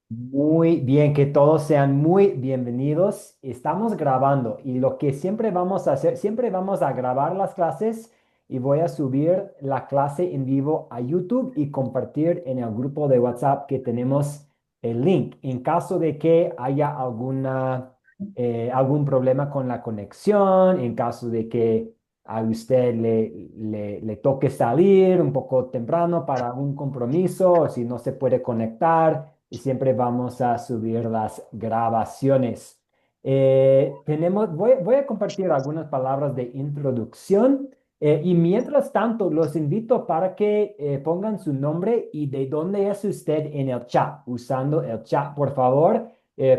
Muy bien, que todos sean muy bienvenidos. Estamos grabando y lo que siempre vamos a hacer, siempre vamos a grabar las clases y voy a subir la clase en vivo a YouTube y compartir en el grupo de WhatsApp que tenemos el link. En caso de que haya algún problema con la conexión, en caso de que a usted le toque salir un poco temprano para un compromiso, o si no se puede conectar y siempre vamos a subir las grabaciones. Voy a compartir algunas palabras de introducción y mientras tanto los invito para que pongan su nombre y de dónde es usted en el chat, usando el chat, por favor,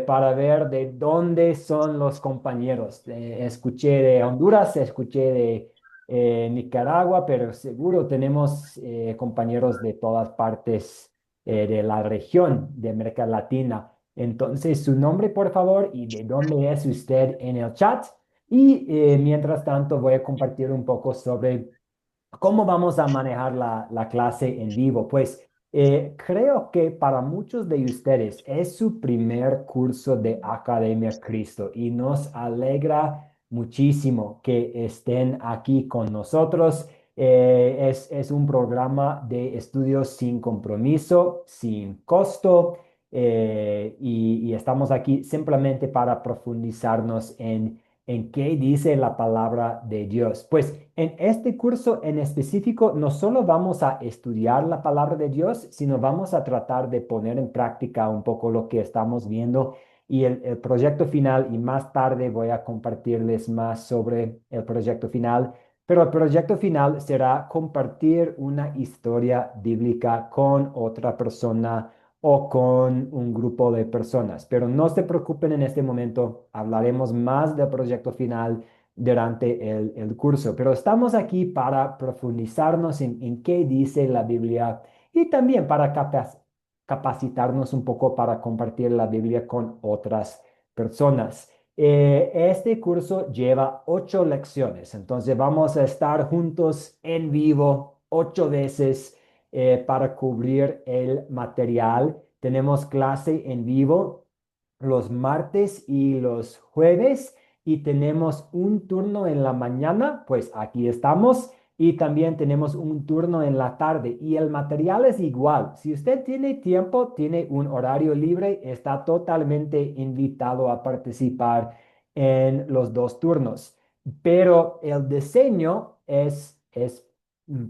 para ver de dónde son los compañeros. Escuché de Honduras, escuché de Nicaragua, pero seguro tenemos compañeros de todas partes de la región de América Latina. Entonces, su nombre, por favor, y de dónde es usted en el chat. Y mientras tanto, voy a compartir un poco sobre ¿cómo vamos a manejar la clase en vivo? Pues creo que para muchos de ustedes es su primer curso de Academia Cristo y nos alegra muchísimo que estén aquí con nosotros. Es un programa de estudios sin compromiso, sin costo, y estamos aquí simplemente para profundizarnos en qué dice la palabra de Dios. Pues en este curso en específico no solo vamos a estudiar la palabra de Dios, sino vamos a tratar de poner en práctica un poco lo que estamos viendo y el proyecto final, y más tarde voy a compartirles más sobre el proyecto final. Pero el proyecto final será compartir una historia bíblica con otra persona o con un grupo de personas. Pero no se preocupen en este momento, hablaremos más del proyecto final durante el curso. Pero estamos aquí para profundizarnos en qué dice la Biblia y también para capacitarnos un poco para compartir la Biblia con otras personas. Este curso lleva 8 lecciones, entonces vamos a estar juntos en vivo 8 veces para cubrir el material. Tenemos clase en vivo los martes y los jueves y tenemos un turno en la mañana, pues aquí estamos. Y también tenemos un turno en la tarde y el material es igual. Si usted tiene tiempo, tiene un horario libre, está totalmente invitado a participar en los dos turnos. Pero el diseño es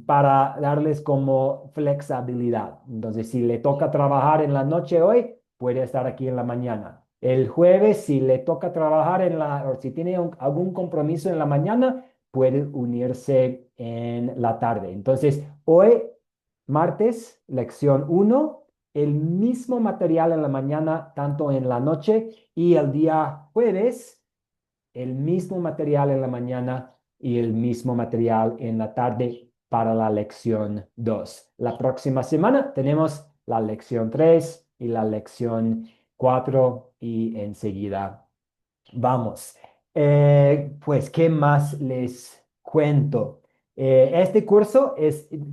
para darles como flexibilidad. Entonces, si le toca trabajar en la noche hoy, puede estar aquí en la mañana. El jueves, si le toca trabajar o si tiene algún compromiso en la mañana, puede unirse en la tarde. Entonces, hoy, martes, lección uno, el mismo material en la mañana, tanto en la noche, y el día jueves el mismo material en la mañana y el mismo material en la tarde para la lección 2. La próxima semana tenemos la lección 3 y la lección 4 y enseguida vamos. Pues, ¿qué más les cuento? Este curso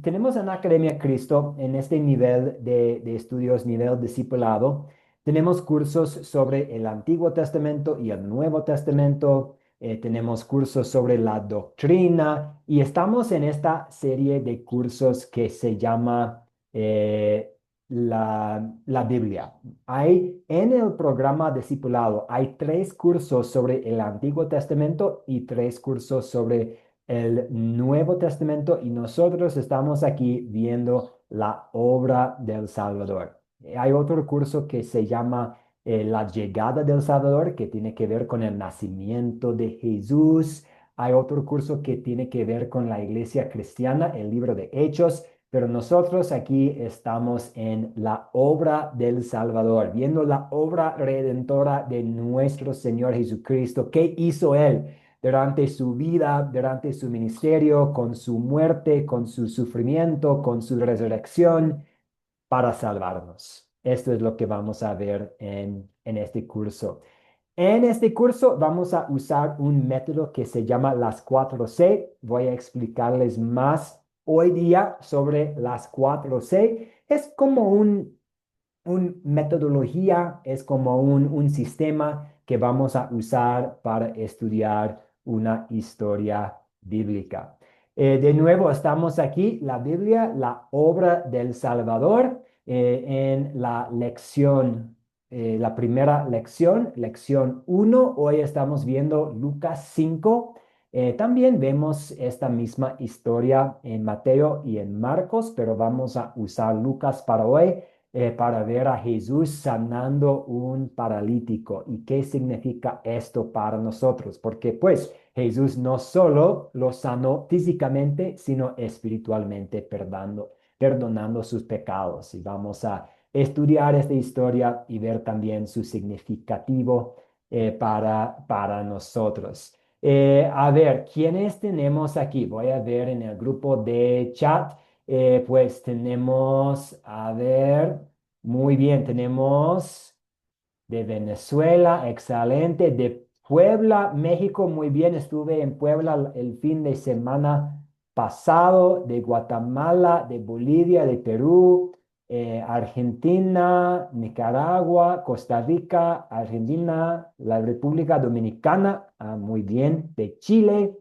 tenemos en Academia Cristo, en este nivel de estudios, nivel discipulado, tenemos cursos sobre el Antiguo Testamento y el Nuevo Testamento, tenemos cursos sobre la doctrina y estamos en esta serie de cursos que se llama la Biblia. Hay en el programa discipulado, hay 3 cursos sobre el Antiguo Testamento y 3 cursos sobre el Nuevo Testamento y nosotros estamos aquí viendo la obra del Salvador. Hay otro curso que se llama La llegada del Salvador, que tiene que ver con el nacimiento de Jesús. Hay otro curso que tiene que ver con la iglesia cristiana, el libro de Hechos. Pero nosotros aquí estamos en la obra del Salvador, viendo la obra redentora de nuestro Señor Jesucristo. ¿Qué hizo Él durante su vida, durante su ministerio, con su muerte, con su sufrimiento, con su resurrección para salvarnos? Esto es lo que vamos a ver en este curso. En este curso vamos a usar un método que se llama las 4C. Voy a explicarles más hoy día sobre las 4C. Es como un metodología, es como un sistema que vamos a usar para estudiar una historia bíblica. De nuevo, estamos aquí, la Biblia, la obra del Salvador, en la lección, la primera lección, lección uno. Hoy estamos viendo Lucas 5. También vemos esta misma historia en Mateo y en Marcos, pero vamos a usar Lucas para hoy, para ver a Jesús sanando un paralítico. ¿Y qué significa esto para nosotros? Porque pues Jesús no solo lo sanó físicamente, sino espiritualmente, perdonando sus pecados. Y vamos a estudiar esta historia y ver también su significativo, para nosotros. A ver, ¿quiénes tenemos aquí? Voy a ver en el grupo de chat. Pues tenemos, a ver, muy bien, tenemos de Venezuela, excelente. De Puebla, México, muy bien. Estuve en Puebla el fin de semana pasado. De Guatemala, de Bolivia, de Perú, Argentina, Nicaragua, Costa Rica, Argentina, la República Dominicana, muy bien. De Chile.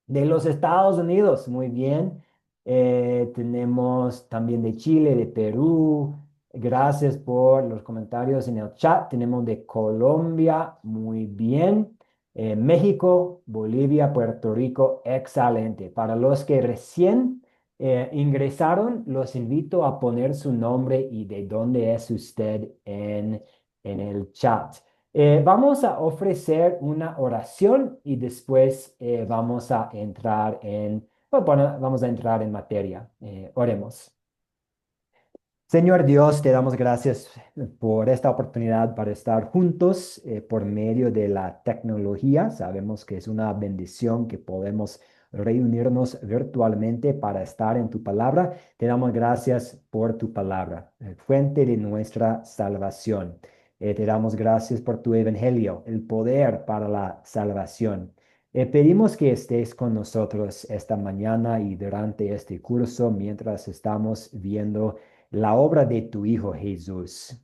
De los Estados Unidos, muy bien. Tenemos también de Chile, de Perú. Gracias por los comentarios en el chat. Tenemos de Colombia, muy bien. México, Bolivia, Puerto Rico, excelente. Para los que recién ingresaron, los invito a poner su nombre y de dónde es usted en el chat. Vamos a ofrecer una oración y después vamos a entrar bueno, vamos a entrar en materia. Oremos. Señor Dios, te damos gracias por esta oportunidad para estar juntos por medio de la tecnología. Sabemos que es una bendición que podemos reunirnos virtualmente para estar en tu palabra. Te damos gracias por tu palabra, fuente de nuestra salvación. Te damos gracias por tu evangelio, el poder para la salvación. Pedimos que estés con nosotros esta mañana y durante este curso mientras estamos viendo la obra de tu Hijo Jesús.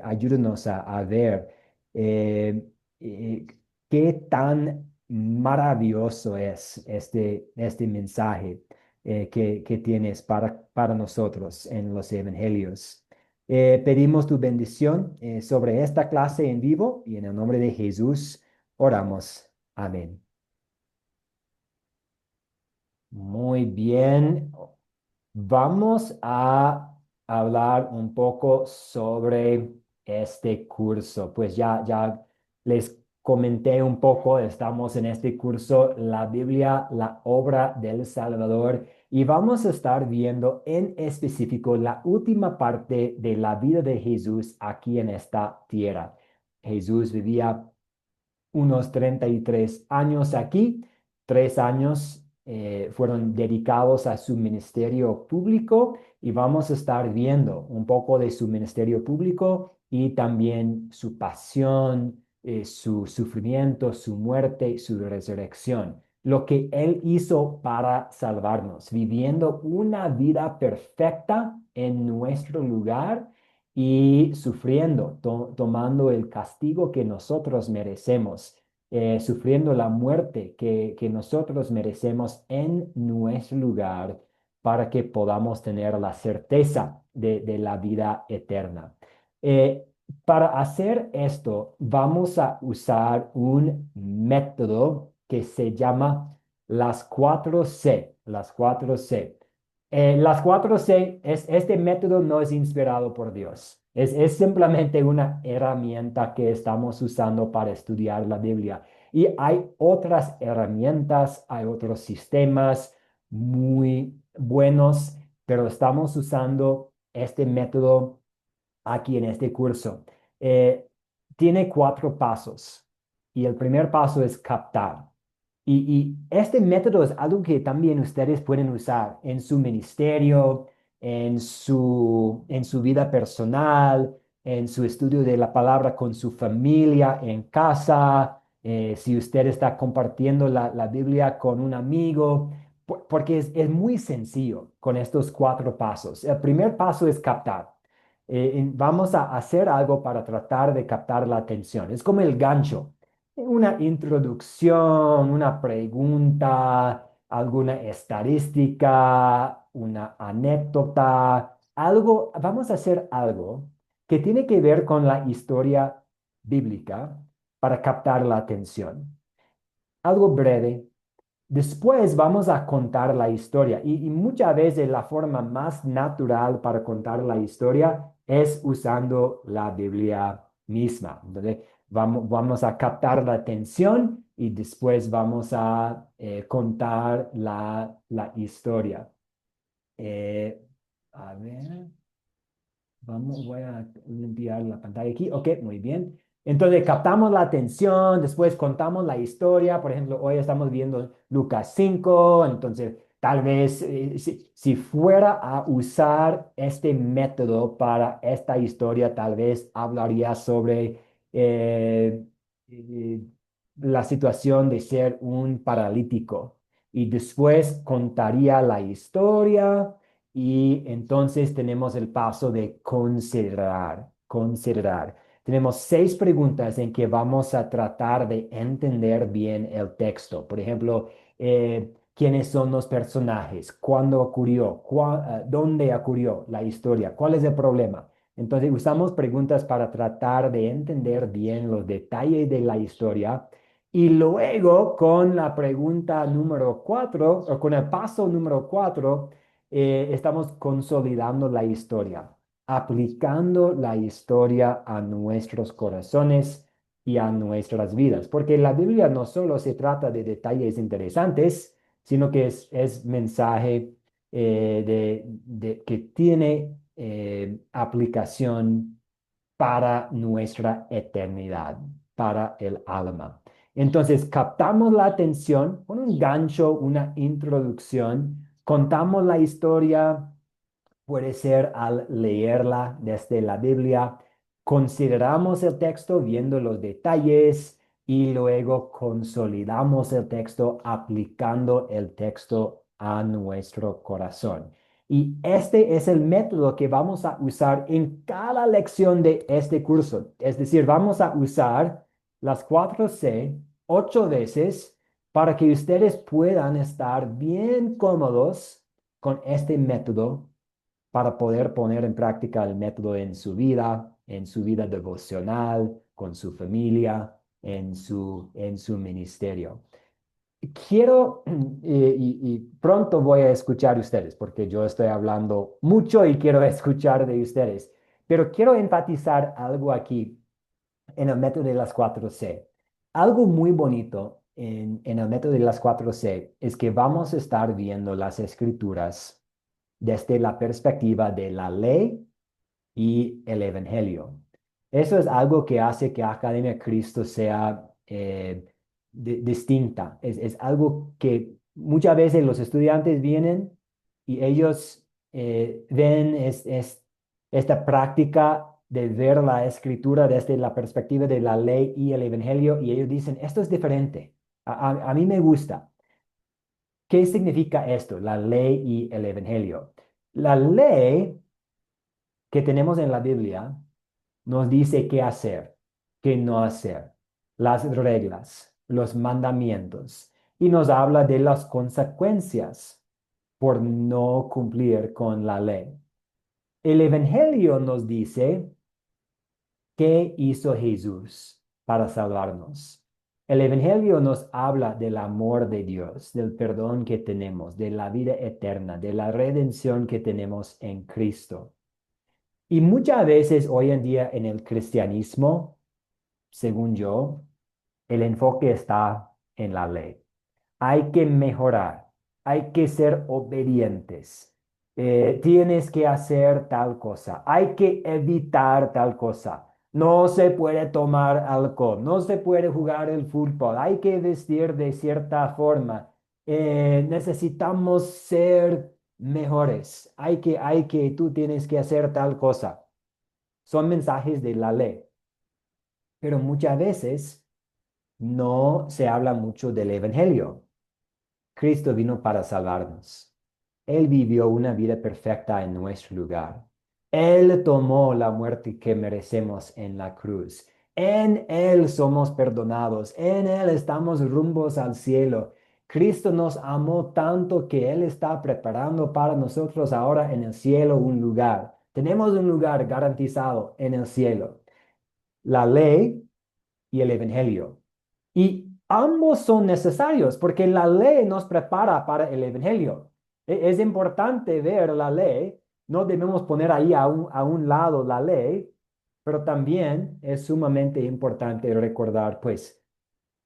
Ayúdanos a ver eh, eh, qué tan maravilloso es este mensaje que tienes para nosotros en los evangelios. Pedimos tu bendición sobre esta clase en vivo y en el nombre de Jesús oramos. Amén. Muy bien. Vamos a hablar un poco sobre este curso. Pues ya les comenté un poco, estamos en este curso, la Biblia, la obra del Salvador, y vamos a estar viendo en específico la última parte de la vida de Jesús aquí en esta tierra. Jesús vivía unos 33 años aquí. 3 años fueron dedicados a su ministerio público y vamos a estar viendo un poco de su ministerio público y también su pasión, su sufrimiento, su muerte, su resurrección. Lo que Él hizo para salvarnos, viviendo una vida perfecta en nuestro lugar y sufriendo, tomando el castigo que nosotros merecemos, sufriendo la muerte que nosotros merecemos en nuestro lugar para que podamos tener la certeza de la vida eterna. Eh, para hacer esto, vamos a usar un método que se llama las 4C, las 4C. Las 4C, este método no es inspirado por Dios. Es simplemente una herramienta que estamos usando para estudiar la Biblia. Y hay otras herramientas, hay otros sistemas muy buenos, pero estamos usando este método aquí en este curso. Eh, Tiene 4 pasos y el primer paso es captar. Y este método es algo que también ustedes pueden usar en su ministerio, en su vida personal, en su estudio de la palabra con su familia, en casa, si usted está compartiendo la Biblia con un amigo, porque es muy sencillo con estos 4 pasos. El primer paso es captar. Vamos a hacer algo para tratar de captar la atención. Es como el gancho. Una introducción, una pregunta, alguna estadística, una anécdota, algo. Vamos a hacer algo que tiene que ver con la historia bíblica para captar la atención. Algo breve. Después vamos a contar la historia y muchas veces la forma más natural para contar la historia es usando la Biblia misma. Entonces, vamos a captar la atención y después vamos a contar la historia. Eh, a ver. Voy a limpiar la pantalla aquí. Ok, muy bien. Entonces captamos la atención, después contamos la historia. Por ejemplo, hoy estamos viendo Lucas 5. Entonces tal vez si fuera a usar este método para esta historia, tal vez hablaría sobre eh, eh, la situación de ser un paralítico y después contaría la historia. Y entonces tenemos el paso de considerar, considerar. Tenemos 6 preguntas en que vamos a tratar de entender bien el texto. Por ejemplo, ¿quiénes son los personajes? ¿Cuándo ocurrió? ¿Dónde ocurrió la historia? ¿Cuál es el problema? Entonces usamos preguntas para tratar de entender bien los detalles de la historia. Y luego con la pregunta número 4, o con el paso número 4, estamos consolidando la historia, aplicando la historia a nuestros corazones y a nuestras vidas, porque la Biblia no solo se trata de detalles interesantes, sino que es mensaje que tiene aplicación para nuestra eternidad, para el alma. Entonces, captamos la atención con un gancho, una introducción, contamos la historia, puede ser al leerla desde la Biblia, consideramos el texto viendo los detalles y luego consolidamos el texto aplicando el texto a nuestro corazón. Y este es el método que vamos a usar en cada lección de este curso. Es decir, vamos a usar las 4C 8 veces para que ustedes puedan estar bien cómodos con este método para poder poner en práctica el método en su vida devocional, con su familia, en su ministerio. Quiero, y pronto voy a escuchar ustedes, porque yo estoy hablando mucho y quiero escuchar de ustedes, pero quiero enfatizar algo aquí en el método de las 4C. Algo muy bonito en el método de las 4C es que vamos a estar viendo las escrituras desde la perspectiva de la ley y el evangelio. Eso es algo que hace que Academia Cristo sea distinta. Es algo que muchas veces los estudiantes vienen y ellos ven esta práctica de ver la escritura desde la perspectiva de la ley y el evangelio y ellos dicen, esto es diferente. A mí me gusta. ¿Qué significa esto? La ley y el evangelio. La ley que tenemos en la Biblia nos dice qué hacer, qué no hacer, las reglas, los mandamientos, y nos habla de las consecuencias por no cumplir con la ley. El Evangelio nos dice qué hizo Jesús para salvarnos. El Evangelio nos habla del amor de Dios, del perdón que tenemos, de la vida eterna, de la redención que tenemos en Cristo. Y muchas veces hoy en día en el cristianismo, según yo, el enfoque está en la ley. Hay que mejorar, hay que ser obedientes. Tienes que hacer tal cosa, hay que evitar tal cosa. No se puede tomar alcohol, no se puede jugar el fútbol, hay que vestir de cierta forma. Necesitamos ser mejores. Tú tienes que hacer tal cosa. Son mensajes de la ley, pero muchas veces no se habla mucho del evangelio. Cristo vino para salvarnos. Él vivió una vida perfecta en nuestro lugar. Él tomó la muerte que merecemos en la cruz. En Él somos perdonados. En Él estamos rumbos al cielo. Cristo nos amó tanto que Él está preparando para nosotros ahora en el cielo un lugar. Tenemos un lugar garantizado en el cielo. La ley y el evangelio. Y ambos son necesarios porque la ley nos prepara para el evangelio. Es importante ver la ley, no debemos poner ahí a un lado la ley, pero también es sumamente importante recordar, pues,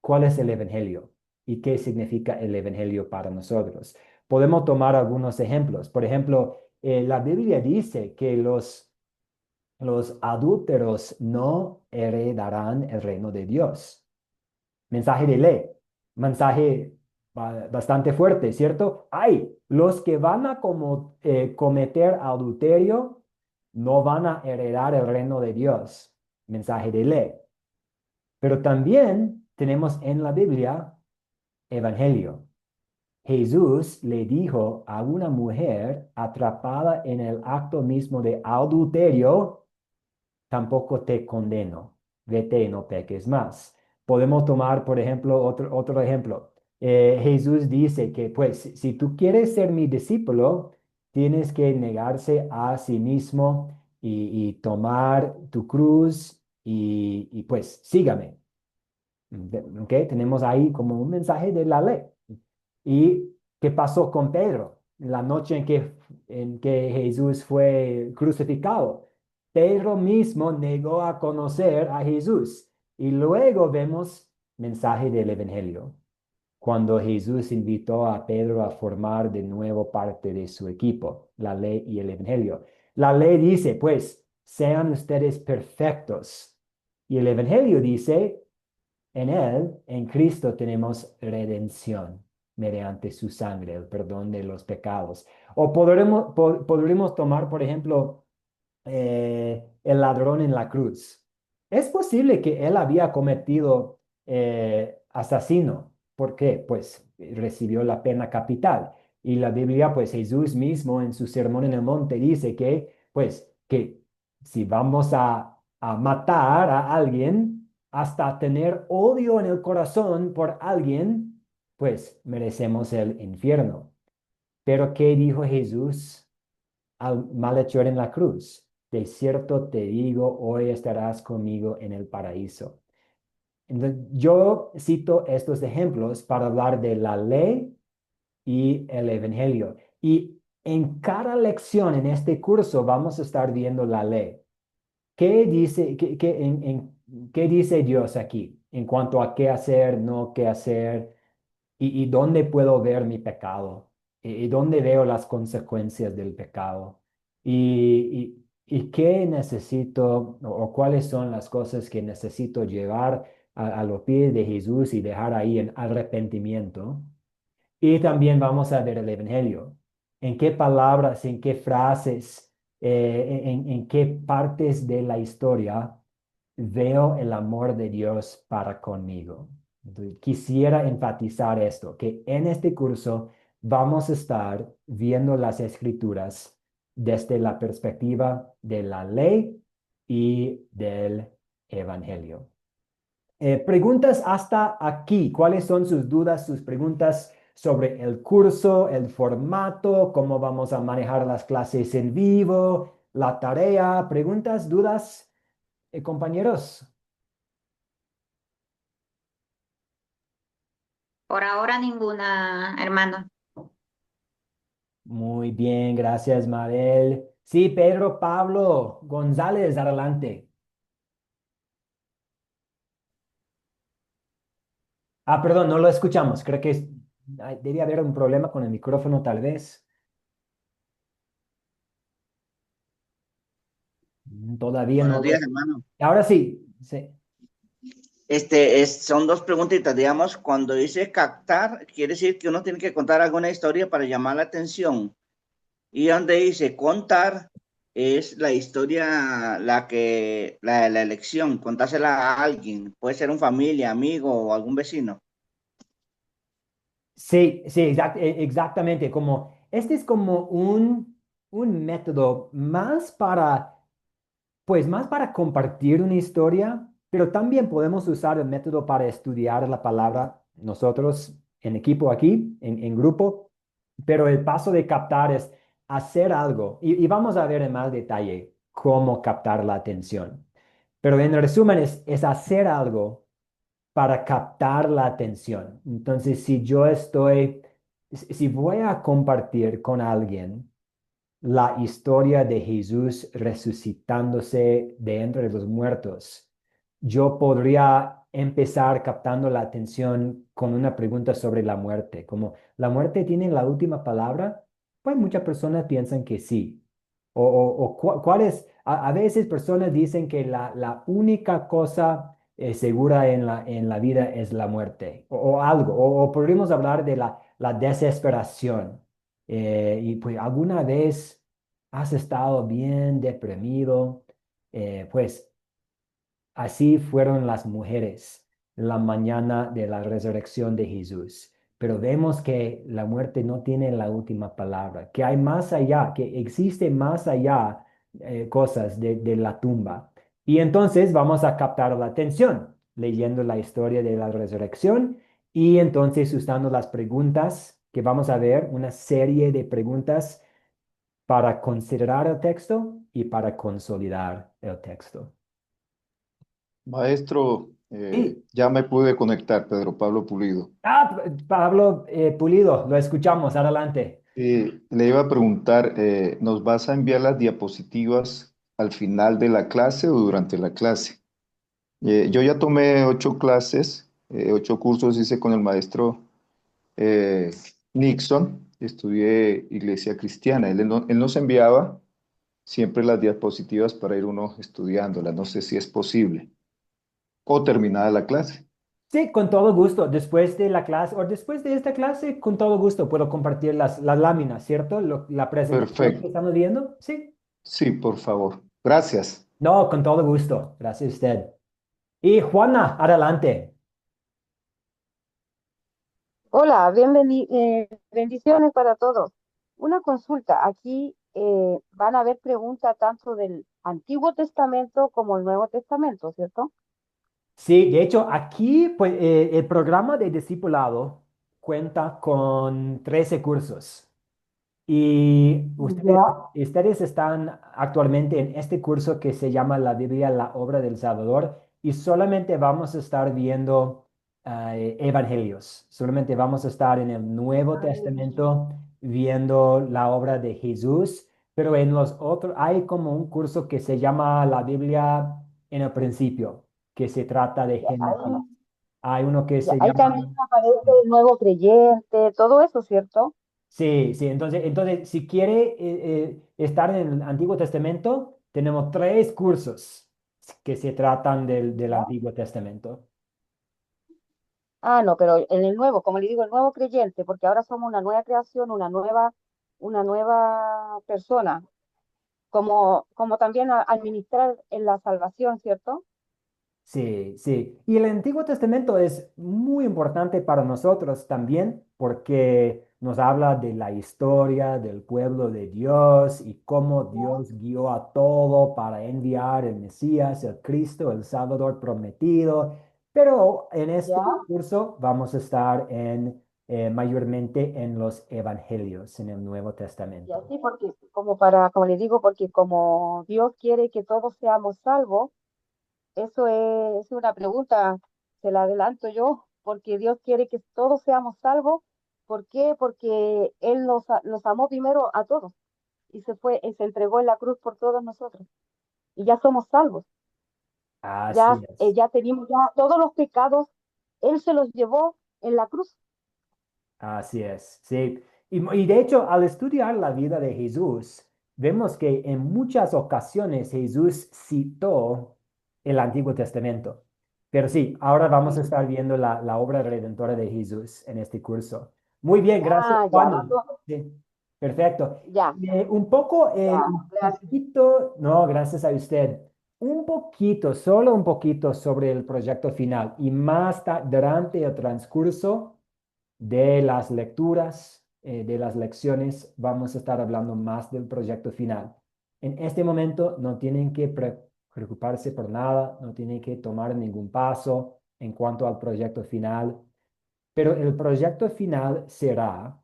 cuál es el evangelio y qué significa el evangelio para nosotros. Podemos tomar algunos ejemplos. Por ejemplo, la Biblia dice que los adúlteros no heredarán el reino de Dios. Mensaje de ley, mensaje bastante fuerte, ¿cierto? Hay los que van a cometer adulterio, no van a heredar el reino de Dios. Mensaje de ley. Pero también tenemos en la Biblia evangelio. Jesús le dijo a una mujer atrapada en el acto mismo de adulterio, tampoco te condeno, vete y no peques más. Podemos tomar, por ejemplo, otro ejemplo. Jesús dice que, pues, si tú quieres ser mi discípulo, tienes que negarse a sí mismo y tomar tu cruz pues, sígame. ¿Ok? Tenemos ahí como un mensaje de la ley. ¿Y qué pasó con Pedro? La noche en que Jesús fue crucificado. Pedro mismo negó a conocer a Jesús. Y luego vemos mensaje del Evangelio, cuando Jesús invitó a Pedro a formar de nuevo parte de su equipo, la ley y el Evangelio. La ley dice, pues, sean ustedes perfectos. Y el Evangelio dice, en Él, en Cristo, tenemos redención mediante su sangre, el perdón de los pecados. O podremos tomar, por ejemplo, el ladrón en la cruz. Es posible que él había cometido asesino. ¿Por qué? Pues recibió la pena capital. Y la Biblia, pues Jesús mismo en su sermón en el monte dice que, pues, que si vamos a matar a alguien, hasta tener odio en el corazón por alguien, pues merecemos el infierno. Pero ¿qué dijo Jesús al malhechor en la cruz? De cierto te digo, hoy estarás conmigo en el paraíso. Entonces, yo cito estos ejemplos para hablar de la ley y el evangelio. Y en cada lección en este curso vamos a estar viendo la ley. ¿Qué dice, qué dice Dios aquí en cuanto a qué hacer, no qué hacer y dónde puedo ver mi pecado y dónde veo las consecuencias del pecado y qué necesito o cuáles son las cosas que necesito llevar a los pies de Jesús y dejar ahí en arrepentimiento? Y también vamos a ver el Evangelio. En qué palabras, en qué frases, en qué partes de la historia veo el amor de Dios para conmigo. Entonces, quisiera enfatizar esto, que en este curso vamos a estar viendo las escrituras desde la perspectiva de la ley y del Evangelio. Preguntas hasta aquí. ¿Cuáles son sus dudas, sus preguntas sobre el curso, el formato, cómo vamos a manejar las clases en vivo, la tarea? ¿Preguntas, dudas, compañeros? Por ahora ninguna, hermano. Muy bien, gracias, Mabel. Sí, Pedro Pablo González, adelante. Perdón, no lo escuchamos. Creo que debe haber un problema con el micrófono, tal vez. Todavía no Buenos lo. días, hermano. Ahora sí, sí. Son dos preguntitas, digamos, cuando dice captar, quiere decir que uno tiene que contar alguna historia para llamar la atención. Y donde dice contar es la historia, la elección, contársela a alguien, puede ser un familia, amigo o algún vecino. Sí, sí, exactamente. Como, este es como un un método más para, pues más para compartir una historia, pero también podemos usar el método para estudiar la palabra nosotros en equipo aquí, en grupo. Pero el paso de captar es hacer algo y vamos a ver en más detalle cómo captar la atención. Pero en resumen es hacer algo para captar la atención. Entonces, si voy a compartir con alguien la historia de Jesús resucitándose de entre los muertos, yo podría empezar captando la atención con una pregunta sobre la muerte, como ¿la muerte tiene la última palabra? Pues muchas personas piensan que sí. ¿Cuál es? A veces personas dicen que la única cosa segura en la vida es la muerte, o algo, o podríamos hablar de la desesperación. Y pues alguna vez has estado bien deprimido, pues así fueron las mujeres la mañana de la resurrección de Jesús. Pero vemos que la muerte no tiene la última palabra, que hay más allá, que existe más allá cosas de la tumba. Y entonces vamos a captar la atención leyendo la historia de la resurrección y entonces usando las preguntas que vamos a ver, una serie de preguntas para considerar el texto y para consolidar el texto. Maestro, Sí. ya me pude conectar, Pedro Pablo Pulido. Pablo Pulido, lo escuchamos, adelante. Le iba a preguntar, ¿nos vas a enviar las diapositivas al final de la clase o durante la clase? Yo ya tomé 8 clases, 8 cursos hice con el maestro eh, Nixon, estudié Iglesia Cristiana. Él nos enviaba siempre las diapositivas para ir uno estudiándolas. No sé si es posible. O terminada la clase. Sí, con todo gusto. Después de la clase o después de esta clase, con todo gusto puedo compartir las láminas, ¿cierto? La presentación que Perfecto. estamos viendo. Sí. Sí, por favor. Gracias. No, con todo gusto. Gracias a usted. Y Juana, adelante. Hola, bendiciones para todos. Una consulta, aquí van a haber preguntas tanto del Antiguo Testamento como el Nuevo Testamento, ¿cierto? Sí, de hecho, aquí pues, el programa de discipulado cuenta con 13 cursos. Y Ya. ustedes están actualmente en este curso que se llama La Biblia, la obra del Salvador, y solamente vamos a estar viendo evangelios. Solamente vamos a estar en el Nuevo Testamento viendo la obra de Jesús, pero en los otros hay como un curso que se llama La Biblia en el principio, que se trata de Ya, Génesis. Hay uno que ya, se ahí llama... también aparece el nuevo creyente, todo eso, ¿cierto? Sí, sí, entonces si quiere estar en el Antiguo Testamento, tenemos 3 cursos que se tratan del Ya. Antiguo Testamento. Ah, no, pero en el nuevo, como le digo, el nuevo creyente, porque ahora somos una nueva creación, una nueva persona, como también administrar en la salvación, ¿cierto? Sí, sí. Y el Antiguo Testamento es muy importante para nosotros también porque nos habla de la historia del pueblo de Dios y cómo Dios guió a todo para enviar el Mesías, el Cristo, el Salvador prometido. Pero en este Ya. curso vamos a estar mayormente en los evangelios, en el Nuevo Y Testamento. así porque, como le digo, porque como Dios quiere que todos seamos salvos, eso es una pregunta, se la adelanto yo, porque Dios quiere que todos seamos salvos. ¿Por qué? Porque Él nos amó primero a todos y se entregó en la cruz por todos nosotros. Y ya somos salvos. Así es. Ya tenemos ya todos los pecados, Él se los llevó en la cruz. Así es, sí. Y de hecho, al estudiar la vida de Jesús, vemos que en muchas ocasiones Jesús citó el Antiguo Testamento. Pero sí, ahora vamos a Sí. estar viendo la obra redentora de Jesús en este curso. Muy bien, gracias, Ah, ya, Juana. Sí, perfecto. ya, ya, Un gracias. poquito, no, gracias a usted. Un poquito, solo un poquito sobre el proyecto final y más durante el transcurso de las lecturas. de las lecciones vamos a estar hablando más del proyecto final. En este momento no tienen que preocuparse por nada, no tienen que tomar ningún paso en cuanto al proyecto final, pero el proyecto final será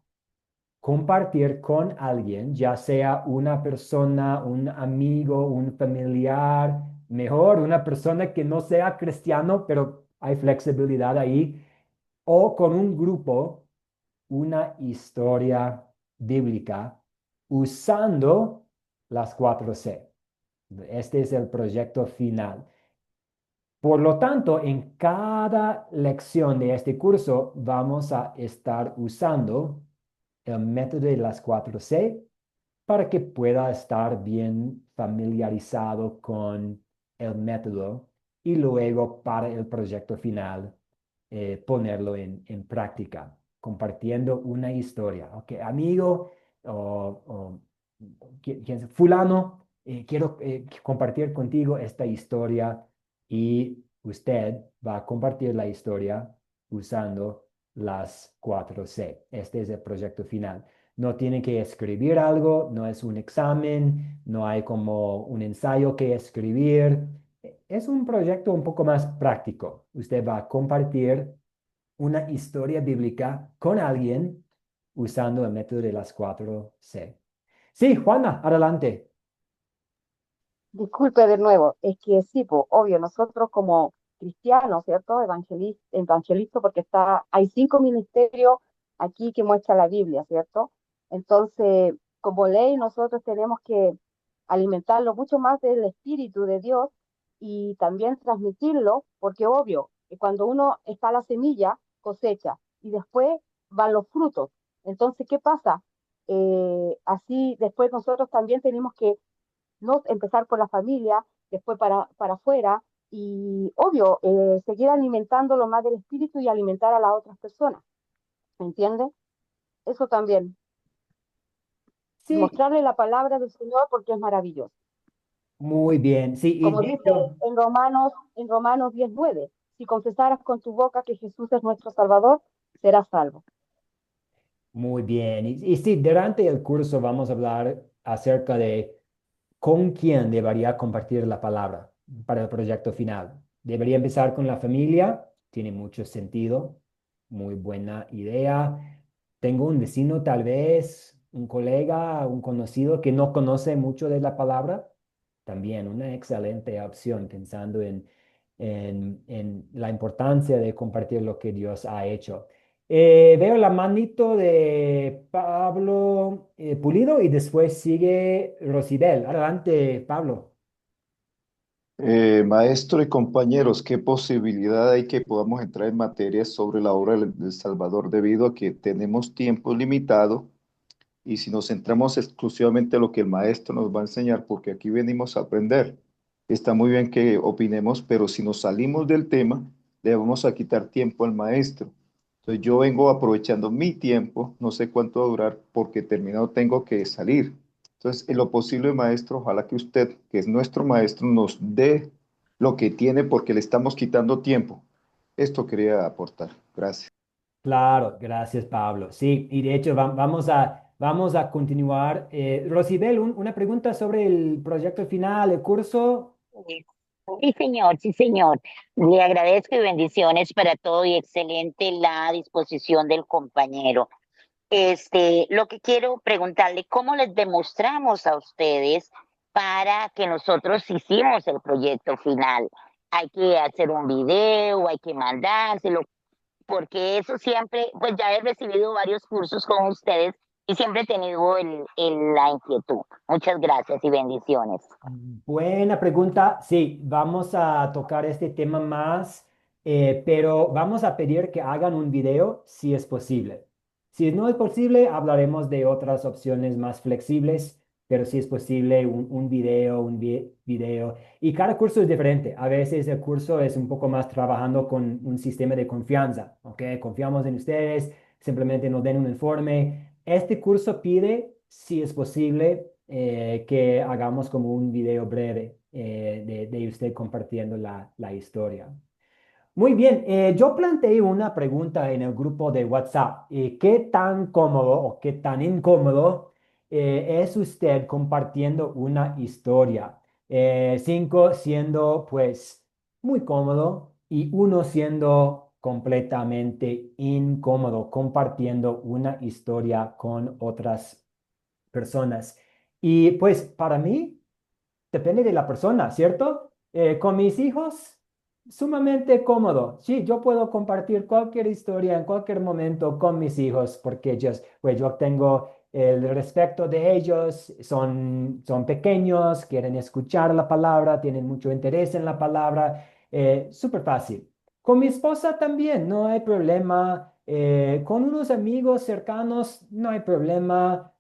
compartir con alguien, ya sea una persona, un amigo, un familiar, mejor una persona que no sea cristiano, pero hay flexibilidad ahí, o con un grupo, una historia bíblica usando las 4C. Este es el proyecto final. Por lo tanto, en cada lección de este curso vamos a estar usando el método de las 4C para que pueda estar bien familiarizado con el método y luego para el proyecto final ponerlo en práctica, compartiendo una historia. Ok, amigo o fulano, quiero compartir contigo esta historia y usted va a compartir la historia usando las 4C. Este es el proyecto final. No tiene que escribir algo, no es un examen, no hay como un ensayo que escribir. Es un proyecto un poco más práctico. Usted va a compartir una historia bíblica con alguien usando el método de las 4C. Sí, Juana, adelante. Disculpe de nuevo, es que sí, pues, obvio, nosotros como cristianos, ¿cierto? Evangelistas, porque hay 5 ministerios aquí que muestra la Biblia, ¿cierto? Entonces, como ley, nosotros tenemos que alimentarlo mucho más del Espíritu de Dios y también transmitirlo, porque obvio, que cuando uno está la semilla, cosecha, y después van los frutos. Entonces, ¿qué pasa? Así después nosotros también tenemos que no empezar por la familia, después para afuera, y obvio, seguir alimentando lo más del espíritu y alimentar a las otras personas, ¿me entiendes? Eso también, Sí, mostrarle la palabra del Señor porque es maravilloso. muy bien. Sí, y Como de dice hecho, en Romanos 10:9, si confesaras con tu boca que Jesús es nuestro Salvador, serás salvo. muy bien. Y sí, durante el curso vamos a hablar acerca de con quién debería compartir la palabra para el proyecto final. Debería empezar con la familia, tiene mucho sentido, muy buena idea. Tengo un vecino, tal vez, un colega, un conocido que no conoce mucho de la palabra, también una excelente opción pensando en la importancia de compartir lo que Dios ha hecho. Veo la manito de Pablo Pulido y después sigue Rosibel. Adelante, Pablo. Maestro y compañeros, ¿qué posibilidad hay que podamos entrar en materia sobre la obra del Salvador debido a que tenemos tiempo limitado? Y si nos centramos exclusivamente en lo que el maestro nos va a enseñar, porque aquí venimos a aprender, está muy bien que opinemos, pero si nos salimos del tema, le vamos a quitar tiempo al maestro. Entonces yo vengo aprovechando mi tiempo, no sé cuánto va a durar, porque terminado tengo que salir. Entonces, en lo posible, maestro, ojalá que usted, que es nuestro maestro, nos dé lo que tiene porque le estamos quitando tiempo. Esto quería aportar. Gracias. Claro, gracias, Pablo. Sí, y de hecho vamos a continuar. Rosibel, una pregunta sobre el proyecto final, el curso. Sí, sí, señor, sí, señor. Le agradezco y bendiciones para todo y excelente la disposición del compañero. Lo que quiero preguntarle, ¿cómo les demostramos a ustedes para que nosotros hicimos el proyecto final? Hay que hacer un video, hay que mandárselo, porque eso siempre, pues ya he recibido varios cursos con ustedes y siempre he tenido la inquietud. Muchas gracias y bendiciones. Buena pregunta. Sí, vamos a tocar este tema más, pero vamos a pedir que hagan un video si es posible. Si no es posible, hablaremos de otras opciones más flexibles, pero si es posible, un video, video. Y cada curso es diferente. A veces el curso es un poco más trabajando con un sistema de confianza, ¿ok? Confiamos en ustedes, simplemente nos den un informe. Este curso pide, si es posible, que hagamos como un video breve de usted compartiendo la historia. Muy bien, yo planteé una pregunta en el grupo de WhatsApp. ¿Qué tan cómodo o qué tan incómodo es usted compartiendo una historia? Cinco siendo pues muy cómodo y uno siendo completamente incómodo compartiendo una historia con otras personas. Y pues para mí depende de la persona, ¿cierto? Con mis hijos, sumamente cómodo. Sí, yo puedo compartir cualquier historia en cualquier momento con mis hijos porque ellos, pues yo tengo el respeto de ellos, son pequeños, quieren escuchar la palabra, tienen mucho interés en la palabra, súper fácil. Con mi esposa también, no hay problema. Con unos amigos cercanos, no hay problema.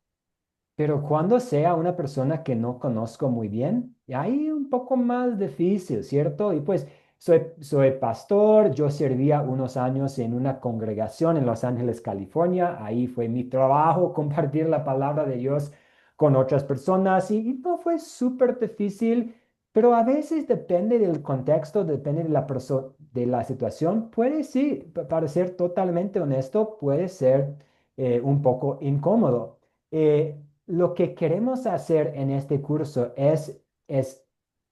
Pero cuando sea una persona que no conozco muy bien, y ahí un poco más difícil, ¿cierto? Y pues soy pastor, yo servía unos años en una congregación en Los Ángeles, California. Ahí fue mi trabajo compartir la palabra de Dios con otras personas y no fue súper difícil, pero a veces depende del contexto, depende de de la situación. Puede sí, para ser totalmente honesto, puede ser un poco incómodo. Lo que queremos hacer en este curso es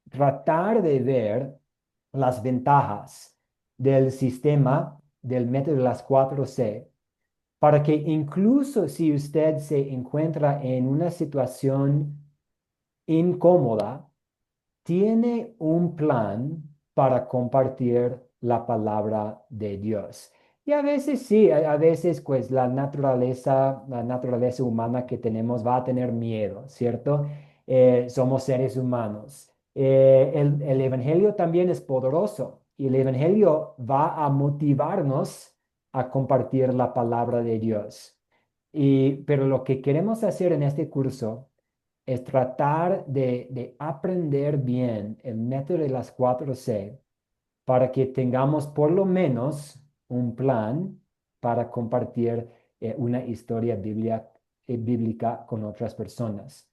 tratar de ver las ventajas del sistema del método de las 4C para que incluso si usted se encuentra en una situación incómoda, tiene un plan para compartir la palabra de Dios. Y a veces sí, a veces pues la naturaleza humana que tenemos va a tener miedo, ¿cierto? Somos seres humanos. El Evangelio también es poderoso y el Evangelio va a motivarnos a compartir la palabra de Dios. Pero lo que queremos hacer en este curso es tratar de aprender bien el método de las 4C para que tengamos por lo menos un plan para compartir una historia bíblica con otras personas.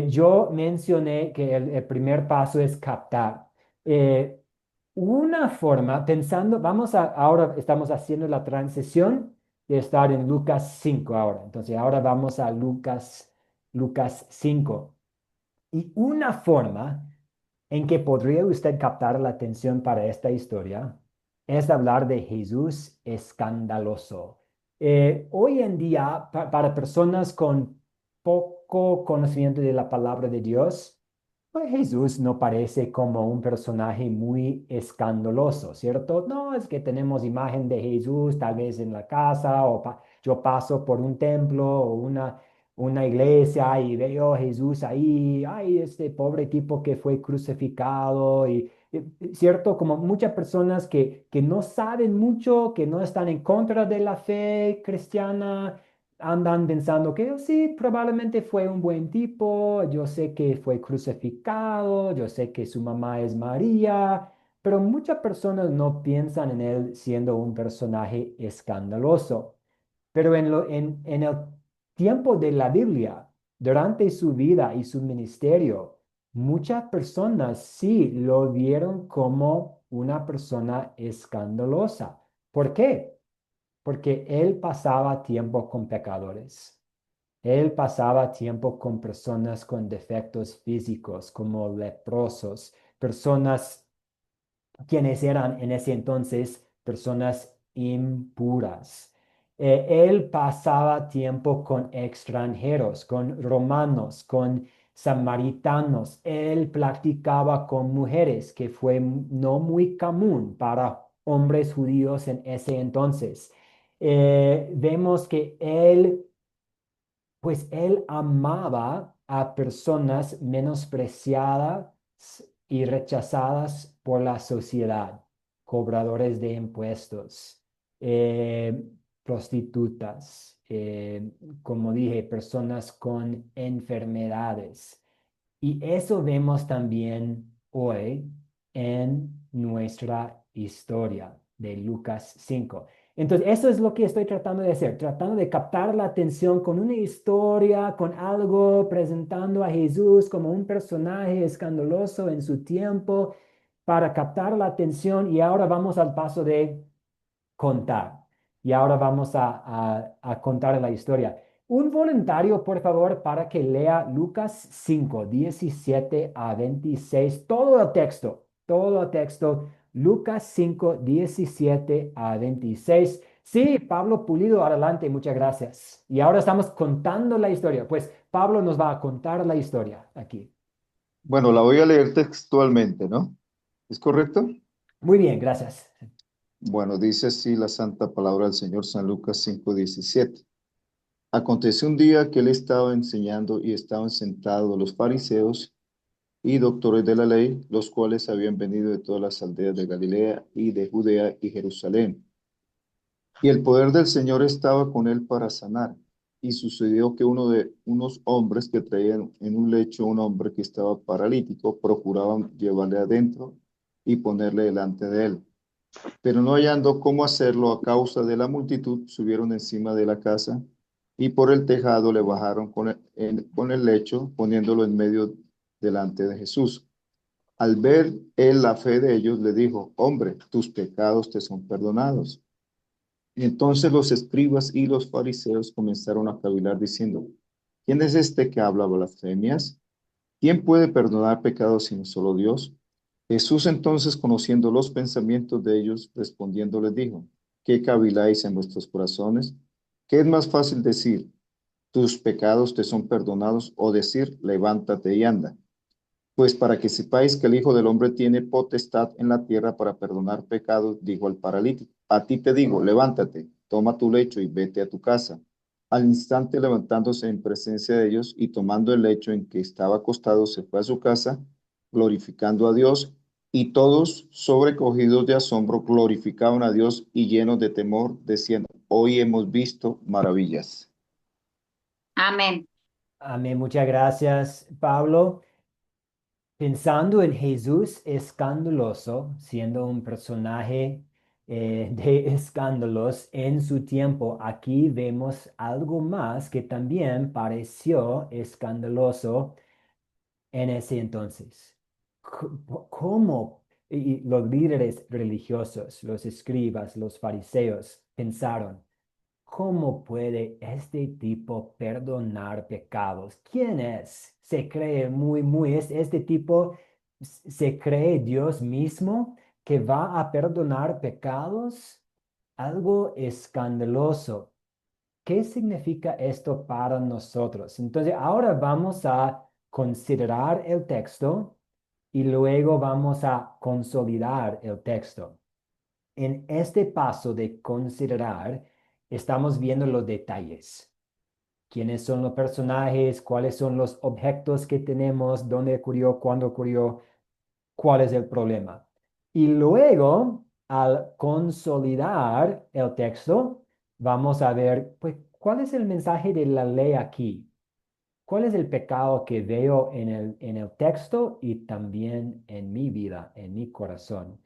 Yo mencioné que el primer paso es captar. Eh, una forma, pensando, ahora estamos haciendo la transición de estar en Lucas 5 ahora. Entonces, ahora vamos a Lucas 5. Y una forma en que podría usted captar la atención para esta historia es hablar de Jesús escandaloso. Hoy en día, para personas con poco conocimiento de la palabra de Dios, pues Jesús no parece como un personaje muy escandaloso, ¿cierto? No, es que tenemos imagen de Jesús tal vez en la casa o yo paso por un templo o una iglesia y veo a Jesús ahí, ay, este pobre tipo que fue crucificado cierto, como muchas personas que no saben mucho, que no están en contra de la fe cristiana, andan pensando que "Oh, sí, probablemente fue un buen tipo, yo sé que fue crucificado, yo sé que su mamá es María, pero muchas personas no piensan en él siendo un personaje escandaloso. Pero en el tiempo de la Biblia, durante su vida y su ministerio, muchas personas sí lo vieron como una persona escandalosa. ¿Por qué? Porque él pasaba tiempo con pecadores. Él pasaba tiempo con personas con defectos físicos, como leprosos, personas quienes eran en ese entonces personas impuras. Él pasaba tiempo con extranjeros, con romanos, con samaritanos. Él practicaba con mujeres, que fue no muy común para hombres judíos en ese entonces. Vemos que él amaba a personas menospreciadas y rechazadas por la sociedad, cobradores de impuestos, prostitutas, como dije, personas con enfermedades. Y eso vemos también hoy en nuestra historia de Lucas 5. Entonces, eso es lo que estoy tratando de hacer, tratando de captar la atención con una historia, con algo, presentando a Jesús como un personaje escandaloso en su tiempo, para captar la atención y ahora vamos al paso de contar. Y ahora vamos a contar la historia. Un voluntario, por favor, para que lea Lucas 5 17 a 26, todo el texto, Lucas 5 17 a 26. Sí, Pablo Pulido, adelante, muchas gracias. Y ahora estamos contando la historia. Pues Pablo nos va a contar la historia aquí. Bueno, la voy a leer textualmente, ¿no? ¿Es correcto? Muy bien, gracias. Bueno, dice así la santa palabra del Señor, San Lucas 5:17. Aconteció un día que él estaba enseñando y estaban sentados los fariseos y doctores de la ley, los cuales habían venido de todas las aldeas de Galilea y de Judea y Jerusalén. Y el poder del Señor estaba con él para sanar. Y sucedió que unos hombres que traían en un lecho un hombre que estaba paralítico, procuraban llevarle adentro y ponerle delante de él. Pero no hallando cómo hacerlo a causa de la multitud, subieron encima de la casa y por el tejado le bajaron con el lecho, poniéndolo en medio delante de Jesús. Al ver él la fe de ellos, le dijo: hombre, tus pecados te son perdonados. Y entonces los escribas y los fariseos comenzaron a cavilar diciendo: ¿quién es este que habla blasfemias? ¿Quién puede perdonar pecados sino solo Dios? Jesús entonces, conociendo los pensamientos de ellos, respondiendo les dijo: ¿qué caviláis en vuestros corazones? ¿Qué es más fácil decir: tus pecados te son perdonados, o decir: levántate y anda? Pues para que sepáis que el Hijo del Hombre tiene potestad en la tierra para perdonar pecados, dijo al paralítico: a ti te digo, levántate, toma tu lecho y vete a tu casa. Al instante, levantándose en presencia de ellos y tomando el lecho en que estaba acostado, se fue a su casa, glorificando a Dios. Y todos, sobrecogidos de asombro, glorificaban a Dios y llenos de temor, decían: hoy hemos visto maravillas. Amén. Amén, muchas gracias, Pablo. Pensando en Jesús escandaloso, siendo un personaje de escándalos en su tiempo, aquí vemos algo más que también pareció escandaloso en ese entonces. ¿Cómo y los líderes religiosos, los escribas, los fariseos pensaron? ¿Cómo puede este tipo perdonar pecados? ¿Quién es? Se cree este tipo se cree Dios mismo que va a perdonar pecados. Algo escandaloso. ¿Qué significa esto para nosotros? Entonces, ahora vamos a considerar el texto y luego vamos a consolidar el texto. En este paso de considerar, estamos viendo los detalles. ¿Quiénes son los personajes? ¿Cuáles son los objetos que tenemos? ¿Dónde ocurrió? ¿Cuándo ocurrió? ¿Cuál es el problema? Y luego, al consolidar el texto, vamos a ver, pues, ¿cuál es el mensaje de la ley aquí? ¿Cuál es el pecado que veo en el texto y también en mi vida, en mi corazón?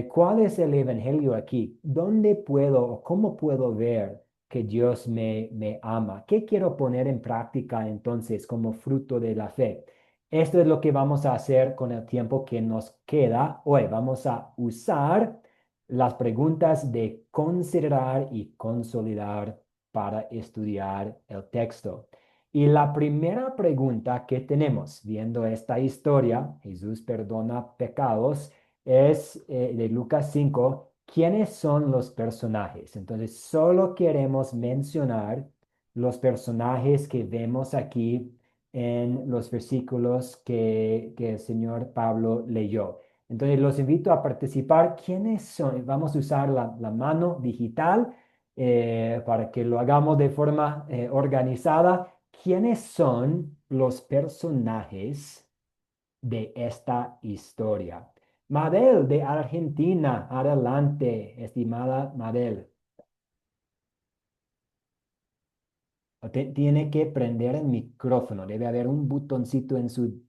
¿Cuál es el evangelio aquí? ¿Dónde puedo o cómo puedo ver que Dios me ama? ¿Qué quiero poner en práctica entonces como fruto de la fe? Esto es lo que vamos a hacer con el tiempo que nos queda hoy. Vamos a usar las preguntas de considerar y consolidar para estudiar el texto. Y la primera pregunta que tenemos viendo esta historia, Jesús perdona pecados, es de Lucas 5. ¿Quiénes son los personajes? Entonces, solo queremos mencionar los personajes que vemos aquí en los versículos que el señor Pablo leyó. Entonces, los invito a participar. ¿Quiénes son? Vamos a usar la mano digital para que lo hagamos de forma organizada. ¿Quiénes son los personajes de esta historia? Mabel de Argentina, adelante, estimada Mabel. Tiene que prender el micrófono, debe haber un botoncito en su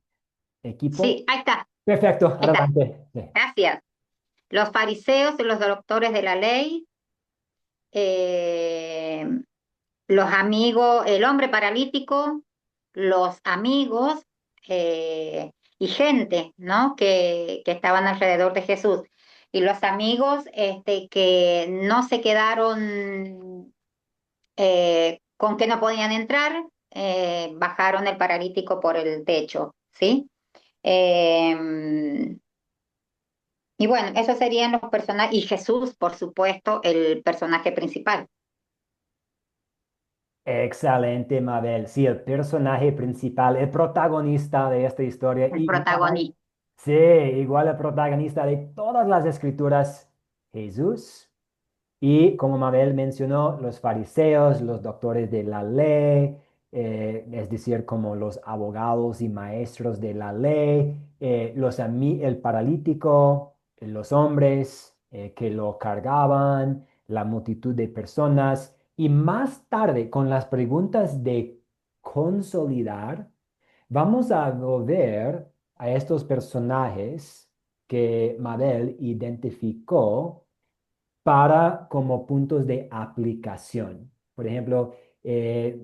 equipo. Sí, ahí está, Perfecto, ahí está. adelante. Sí. Gracias. Los fariseos y los doctores de la ley, eh, los amigos, el hombre paralítico, los amigos, y gente, ¿no? Que estaban alrededor de Jesús. Y los amigos que no se quedaron con que no podían entrar, bajaron el paralítico por el techo, ¿sí? Eh, y bueno, esos serían los personajes, y Jesús, por supuesto, el personaje principal, Excelente, Mabel. Sí, el personaje principal, el protagonista de esta historia, el y igual, protagonista. sí, igual el protagonista de todas las escrituras, Jesús. Y como Mabel mencionó, los fariseos, los doctores de la ley, es decir, como los abogados y maestros de la ley, el paralítico, los hombres que lo cargaban, la multitud de personas. Y más tarde, con las preguntas de consolidar, vamos a volver a estos personajes que Mabel identificó para como puntos de aplicación. Por ejemplo, eh,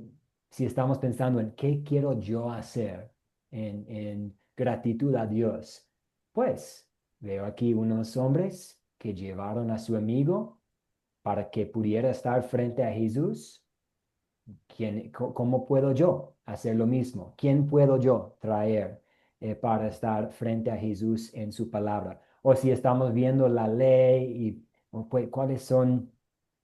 si estamos pensando en qué quiero yo hacer en gratitud a Dios, pues veo aquí unos hombres que llevaron a su amigo para que pudiera estar frente a Jesús. ¿Cómo puedo yo hacer lo mismo? ¿Quién puedo yo traer para estar frente a Jesús en su palabra? O si estamos viendo la ley y pues, cuáles son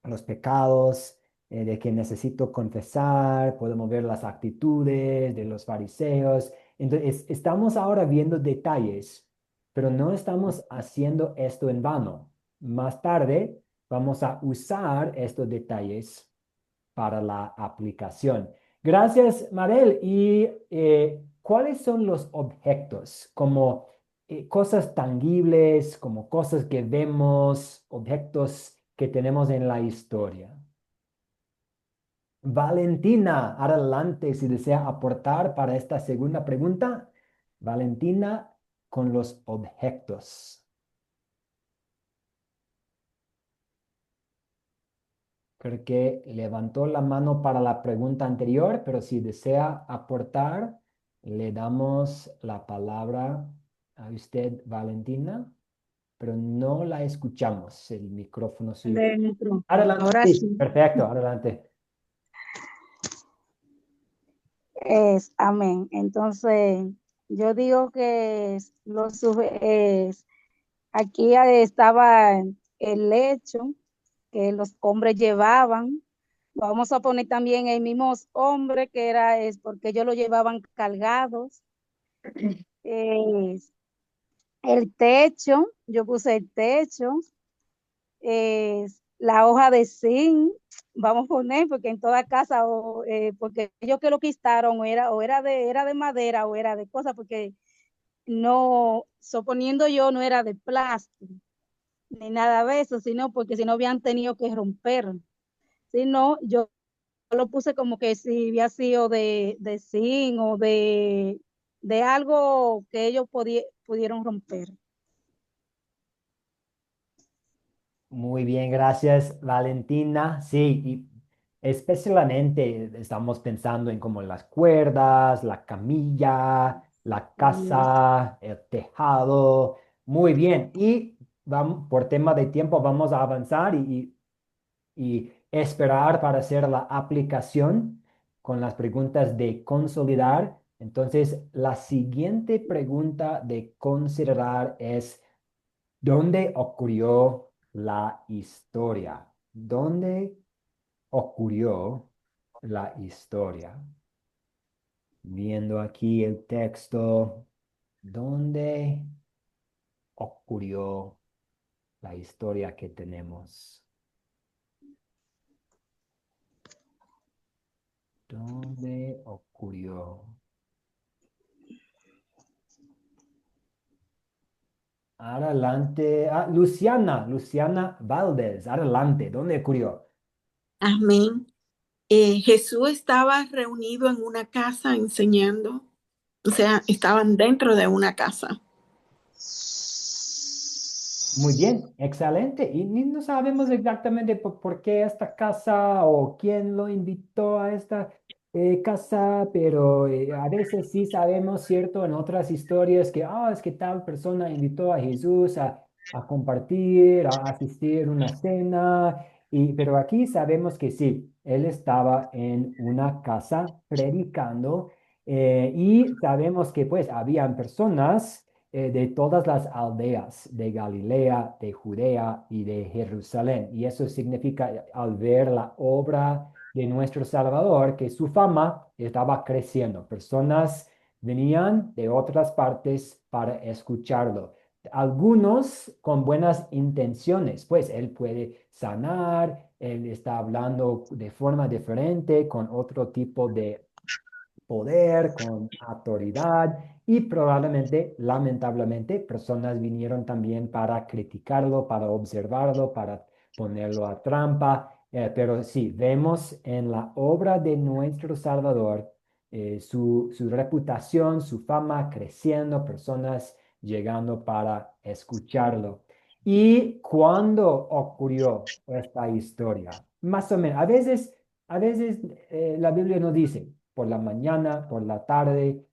los pecados de que necesito confesar, podemos ver las actitudes de los fariseos. Entonces, estamos ahora viendo detalles, pero no estamos haciendo esto en vano. Más tarde vamos a usar estos detalles para la aplicación. Gracias, Mabel. ¿Y cuáles son los objetos? Como cosas tangibles, como cosas que vemos, objetos que tenemos en la historia. Valentina, adelante si desea aportar para esta segunda pregunta. Valentina, con los objetos. Creo que levantó la mano para la pregunta anterior, pero si desea aportar, le damos la palabra a usted, Valentina, pero no la escuchamos, el micrófono suyo. Dentro. Adelante, Ahora sí, sí, perfecto, adelante. amén. Entonces, yo digo que aquí estaba el lecho que los hombres llevaban. Vamos a poner también el mismo hombre que es porque ellos lo llevaban cargados. Es el techo, yo puse el techo, la hoja de zinc, vamos a poner, porque en toda casa, porque ellos que lo quitaron, era de madera o era de cosas, porque no, suponiendo yo, no era de plástico, ni nada de eso, sino porque si no habían tenido que romper. Sino yo lo puse como que si había sido de zinc o de algo que ellos pudieron romper. Muy bien, gracias, Valentina. Sí, y especialmente estamos pensando en como las cuerdas, la camilla, la casa, el tejado. Muy bien. Y vamos, por tema de tiempo vamos a avanzar y esperar para hacer la aplicación con las preguntas de consolidar. Entonces, la siguiente pregunta de considerar es: ¿dónde ocurrió la historia? ¿Dónde ocurrió la historia? Viendo aquí el texto, ¿dónde ocurrió la historia que tenemos? ¿Dónde ocurrió? Adelante. Ah, Luciana Valdez, adelante. ¿Dónde ocurrió? Amén. Jesús estaba reunido en una casa enseñando, o sea, estaban dentro de una casa. Muy bien, excelente. Y no sabemos exactamente por qué esta casa o quién lo invitó a esta. casa, pero a veces sí sabemos, ¿cierto? En otras historias que, es que tal persona invitó a Jesús a compartir, a asistir a una cena, pero aquí sabemos que sí, él estaba en una casa predicando y sabemos que pues habían personas de todas las aldeas de Galilea, de Judea y de Jerusalén. Y eso significa al ver la obra de nuestro Salvador, que su fama estaba creciendo. Personas venían de otras partes para escucharlo. Algunos con buenas intenciones, pues él puede sanar, él está hablando de forma diferente, con otro tipo de poder, con autoridad y probablemente, lamentablemente, personas vinieron también para criticarlo, para observarlo, para ponerlo a trampa. Pero sí, vemos en la obra de nuestro Salvador su reputación, su fama creciendo, personas llegando para escucharlo. ¿Y cuándo ocurrió esta historia? Más o menos, a veces la Biblia no dice por la mañana, por la tarde,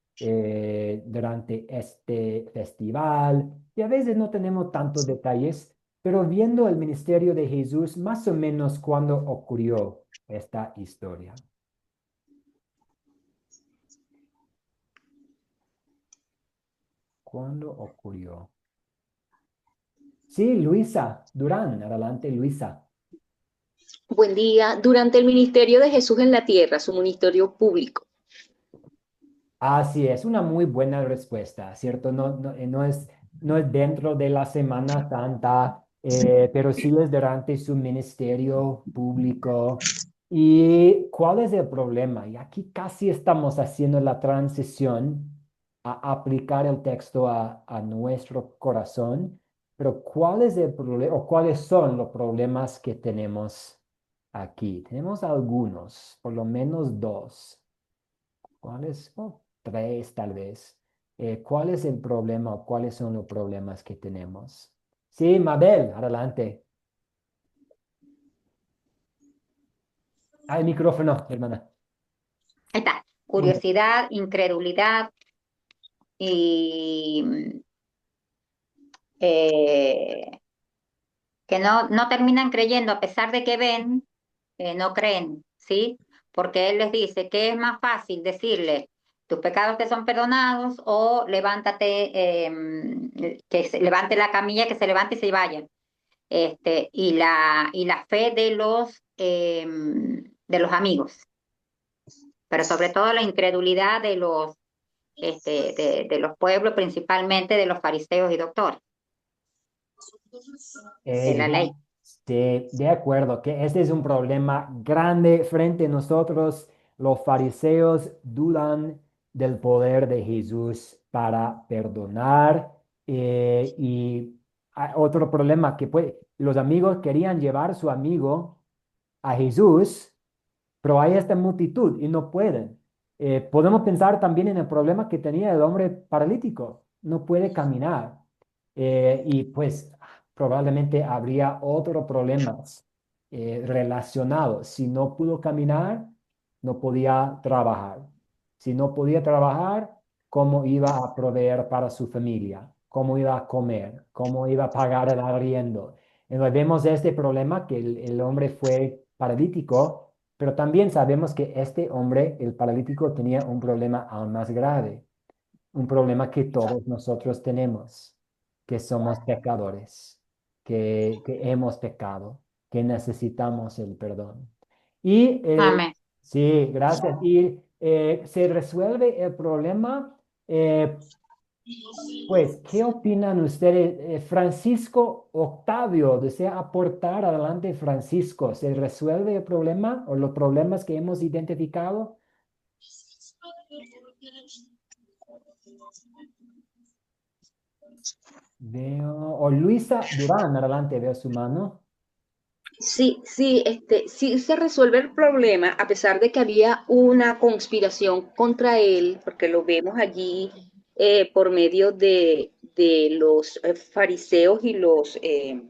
durante este festival, y a veces no tenemos tantos detalles, pero viendo el ministerio de Jesús, más o menos cuándo ocurrió esta historia. ¿Cuándo ocurrió? Sí, Luisa Durán, adelante, Luisa. Buen día. Durante el ministerio de Jesús en la tierra, su ministerio público. Así es, una muy buena respuesta, ¿cierto? No es dentro de la Semana Santa, pero sí es durante su ministerio público. ¿Y cuál es el problema? Y aquí casi estamos haciendo la transición a aplicar el texto a nuestro corazón, pero ¿cuál es el problema o cuáles son los problemas que tenemos aquí? Tenemos algunos, por lo menos dos. ¿Cuáles? Tres tal vez. ¿Cuál es el problema o cuáles son los problemas que tenemos? Sí, Mabel, adelante. Hay micrófono, hermana. Ahí está. Curiosidad, incredulidad y eh, que no terminan creyendo, a pesar de que ven, no creen, ¿sí? Porque Él les dice que es más fácil decirle, tus pecados te son perdonados, o levántate, que se levante la camilla, que se levante y se vaya. Y la fe de los amigos, pero sobre todo la incredulidad de los pueblos, principalmente de los fariseos y doctores de la ley. De acuerdo, que este es un problema grande frente a nosotros. Los fariseos dudan del poder de Jesús para perdonar. Y hay otro problema que los amigos querían llevar su amigo a Jesús, pero hay esta multitud y no pueden. Podemos pensar también en el problema que tenía el hombre paralítico. No puede caminar. Y pues probablemente habría otros problemas relacionados. Si no pudo caminar, no podía trabajar. Si no podía trabajar, ¿cómo iba a proveer para su familia? ¿Cómo iba a comer? ¿Cómo iba a pagar el arriendo? Entonces vemos este problema que el hombre fue paralítico, pero también sabemos que este hombre, el paralítico, tenía un problema aún más grave, un problema que todos nosotros tenemos, que somos pecadores, que hemos pecado, que necesitamos el perdón. Y Amén. sí, gracias. Y se resuelve el problema. Pues, ¿qué opinan ustedes? Francisco Octavio, ¿desea aportar adelante, Francisco? ¿Se resuelve el problema o los problemas que hemos identificado? Veo, o Luisa Durán, adelante, veo su mano. Sí, sí, sí se resuelve el problema, a pesar de que había una conspiración contra él, porque lo vemos allí por medio de los fariseos y los que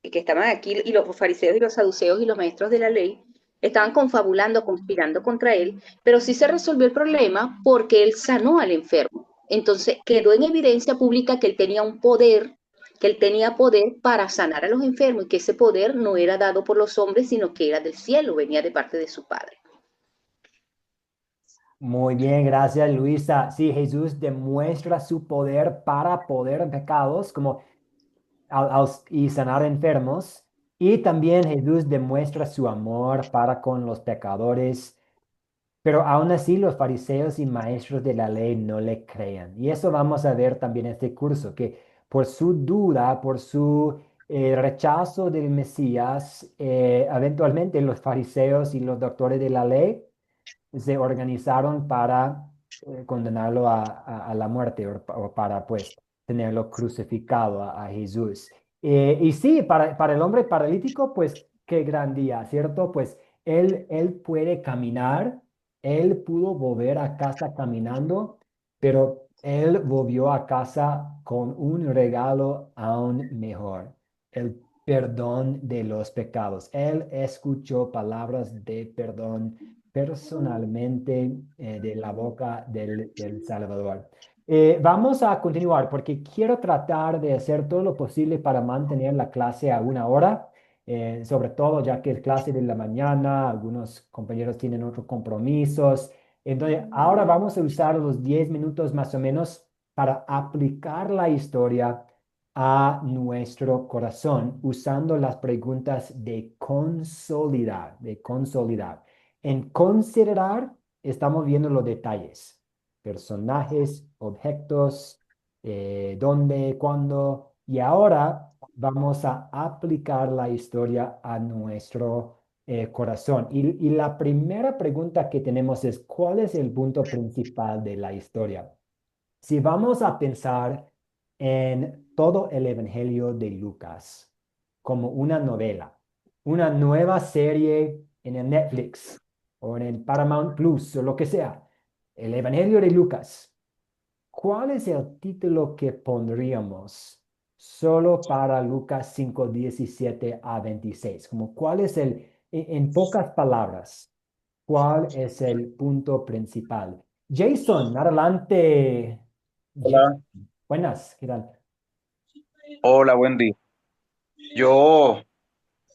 estaban aquí, y los fariseos y los saduceos y los maestros de la ley. estaban confabulando, conspirando contra él, pero sí se resolvió el problema porque él sanó al enfermo. Entonces quedó en evidencia pública que él tenía un poder, que él tenía poder para sanar a los enfermos y que ese poder no era dado por los hombres, sino que era del cielo, venía de parte de su Padre. Muy bien, gracias Luisa. Sí, Jesús demuestra su poder para poder pecados como y sanar enfermos. Y también Jesús demuestra su amor para con los pecadores. Pero aún así los fariseos y maestros de la ley no le crean. Y eso vamos a ver también en este curso, que por su duda, por su rechazo del Mesías, eventualmente los fariseos y los doctores de la ley se organizaron para condenarlo a la muerte o para pues tenerlo crucificado a Jesús. Y sí, para el hombre paralítico, pues qué gran día, ¿cierto? Pues él puede caminar, él pudo volver a casa caminando, pero él volvió a casa con un regalo aún mejor, el perdón de los pecados. Él escuchó palabras de perdón personalmente de la boca del Salvador. Vamos a continuar porque quiero tratar de hacer todo lo posible para mantener la clase a 1 hora, sobre todo ya que es clase de la mañana, algunos compañeros tienen otros compromisos. Entonces, ahora vamos a usar los 10 minutos más o menos para aplicar la historia a nuestro corazón usando las preguntas de consolidar, de consolidar. En considerar, estamos viendo los detalles, personajes, objetos, dónde, cuándo, y ahora vamos a aplicar la historia a nuestro corazón. Y la primera pregunta que tenemos es, ¿cuál es el punto principal de la historia? Si vamos a pensar en todo el Evangelio de Lucas como una novela, una nueva serie en el Netflix o en el Paramount Plus o lo que sea, el Evangelio de Lucas, ¿cuál es el título que pondríamos solo para Lucas 5, 17 a 26? Como, ¿cuál es en pocas palabras, cuál es el punto principal? Jason, adelante. Hola, Buenas, ¿qué tal? hola, buen día. Yo,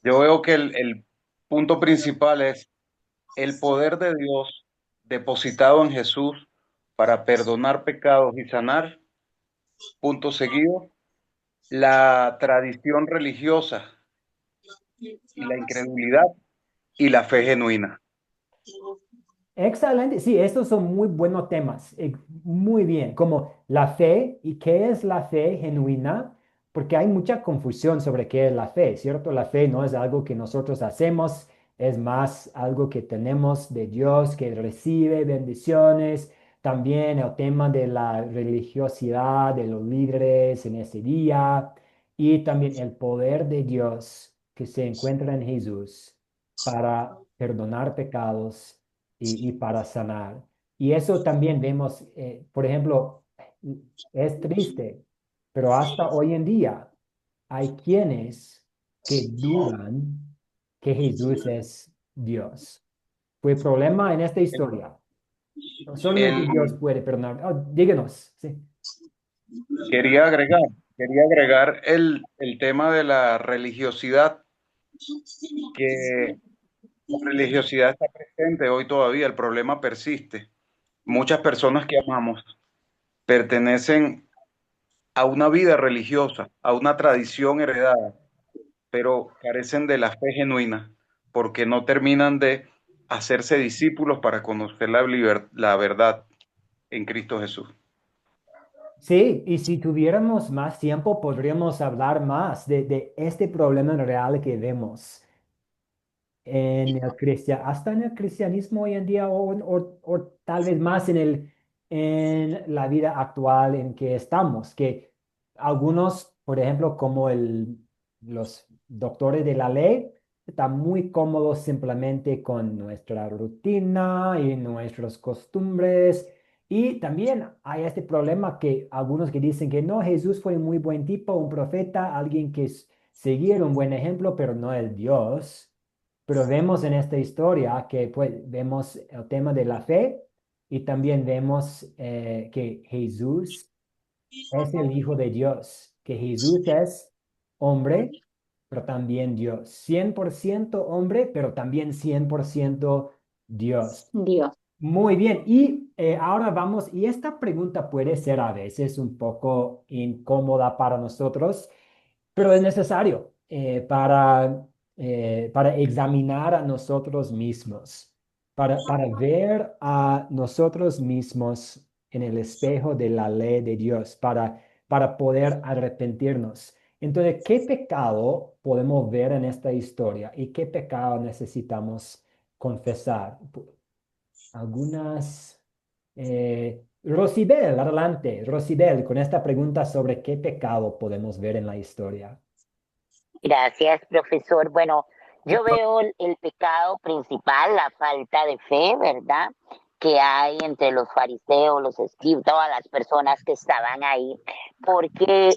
yo veo que el punto principal es el poder de Dios depositado en Jesús para perdonar pecados y sanar. Punto seguido, la tradición religiosa y la incredulidad y la fe genuina. Excelente, sí, estos son muy buenos temas, muy bien, como la fe y qué es la fe genuina, porque hay mucha confusión sobre qué es la fe, ¿cierto? La fe no es algo que nosotros hacemos, es más algo que tenemos de Dios, que recibe bendiciones, también el tema de la religiosidad de los líderes en ese día y también el poder de Dios que se encuentra en Jesús para perdonar pecados y para sanar. Y eso también vemos, por ejemplo, es triste, pero hasta hoy en día hay quienes que dudan que Jesús es Dios. Fue problema en esta historia. Solamente El, Dios puede perdonar. Oh, díganos, sí. quería agregar, quería agregar el tema de la religiosidad, que la religiosidad está presente hoy todavía, el problema persiste. Muchas personas que amamos pertenecen a una vida religiosa, a una tradición heredada, pero carecen de la fe genuina porque no terminan de hacerse discípulos para conocer la verdad en Cristo Jesús. Sí, y si tuviéramos más tiempo, podríamos hablar más de este problema real que vemos en el hasta en el cristianismo hoy en día o tal vez más en la vida actual en que estamos, que algunos, por ejemplo, como los doctores de la ley, están muy cómodos simplemente con nuestra rutina y nuestras costumbres. Y también hay este problema que algunos que dicen que no, Jesús fue un muy buen tipo, un profeta, alguien que siguiera un buen ejemplo, pero no es Dios. Pero vemos en esta historia que pues, vemos el tema de la fe y también vemos que Jesús es el Hijo de Dios, que Jesús es hombre, pero también Dios. 100% hombre, pero también 100% Dios. Dios. Muy bien, y ahora vamos, y esta pregunta puede ser a veces un poco incómoda para nosotros, pero es necesario para examinar a nosotros mismos, para ver a nosotros mismos en el espejo de la ley de Dios, para poder arrepentirnos. Entonces, ¿qué pecado podemos ver en esta historia y qué pecado necesitamos confesar? Algunas... Rosibel, adelante, Rosibel, con esta pregunta sobre qué pecado podemos ver en la historia. Gracias, profesor. Bueno, yo veo el pecado principal, la falta de fe, ¿verdad? Que hay entre los fariseos, los escribas, todas las personas que estaban ahí, porque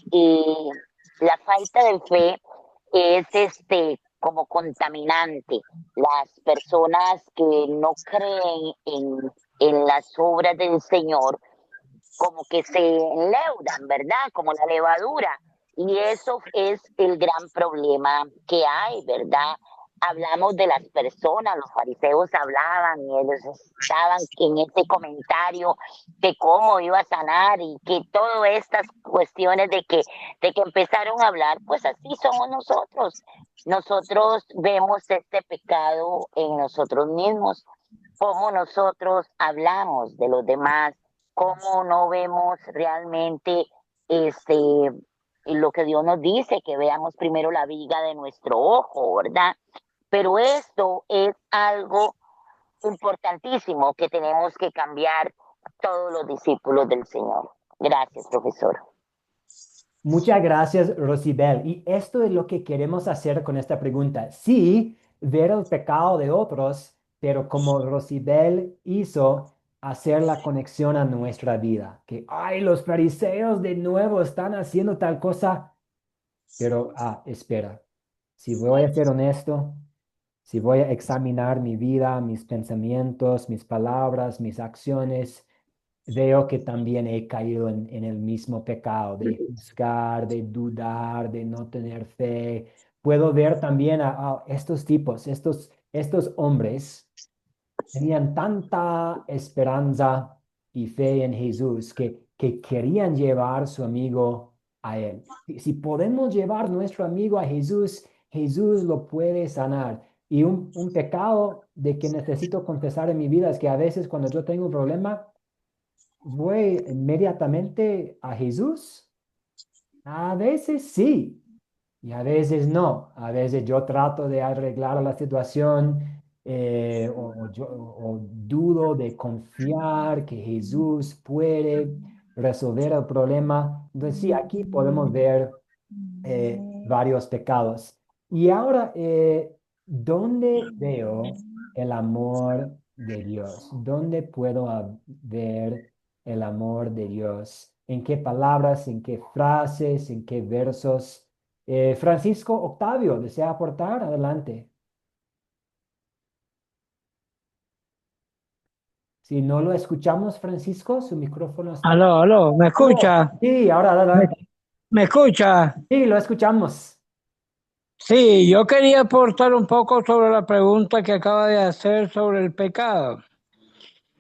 la falta de fe es como contaminante. Las personas que no creen en las obras del Señor, como que se enleudan, ¿verdad? Como la levadura. Y eso es el gran problema que hay, ¿verdad? Hablamos de las personas, los fariseos hablaban y ellos estaban en este comentario de cómo iba a sanar y que todas estas cuestiones de que empezaron a hablar, pues así somos nosotros. Nosotros vemos este pecado en nosotros mismos, cómo nosotros hablamos de los demás, cómo no vemos realmente este lo que Dios nos dice, que veamos primero la viga de nuestro ojo, ¿verdad? Pero esto es algo importantísimo que tenemos que cambiar todos los discípulos del Señor. Gracias, profesor. Muchas gracias, Rosibel. Y esto es lo que queremos hacer con esta pregunta. Sí, ver el pecado de otros, pero como Rosibel hizo, hacer la conexión a nuestra vida. Que, ay, los fariseos de nuevo están haciendo tal cosa. Pero, espera, si voy a ser honesto, si voy a examinar mi vida, mis pensamientos, mis palabras, mis acciones, veo que también he caído en el mismo pecado de juzgar, de dudar, de no tener fe. Puedo ver también a estos tipos, estos hombres tenían tanta esperanza y fe en Jesús que querían llevar su amigo a él. Si podemos llevar nuestro amigo a Jesús, Jesús lo puede sanar. Y un pecado de que necesito confesar en mi vida es que a veces cuando yo tengo un problema, voy inmediatamente a Jesús. A veces sí, y a veces no. A veces yo trato de arreglar la situación o dudo de confiar que Jesús puede resolver el problema. Entonces sí, aquí podemos ver varios pecados. Y ahora, ¿dónde veo el amor de Dios? ¿Dónde puedo ver el amor de Dios? ¿En qué palabras, en qué frases, en qué versos? Francisco Octavio, ¿desea aportar? Adelante. Si no lo escuchamos, Francisco, su micrófono está... Aló, ¿me escucha? Sí, ahora ¿Me, adelante. me escucha? Sí, lo escuchamos. Sí, yo quería aportar un poco sobre la pregunta que acaba de hacer sobre el pecado.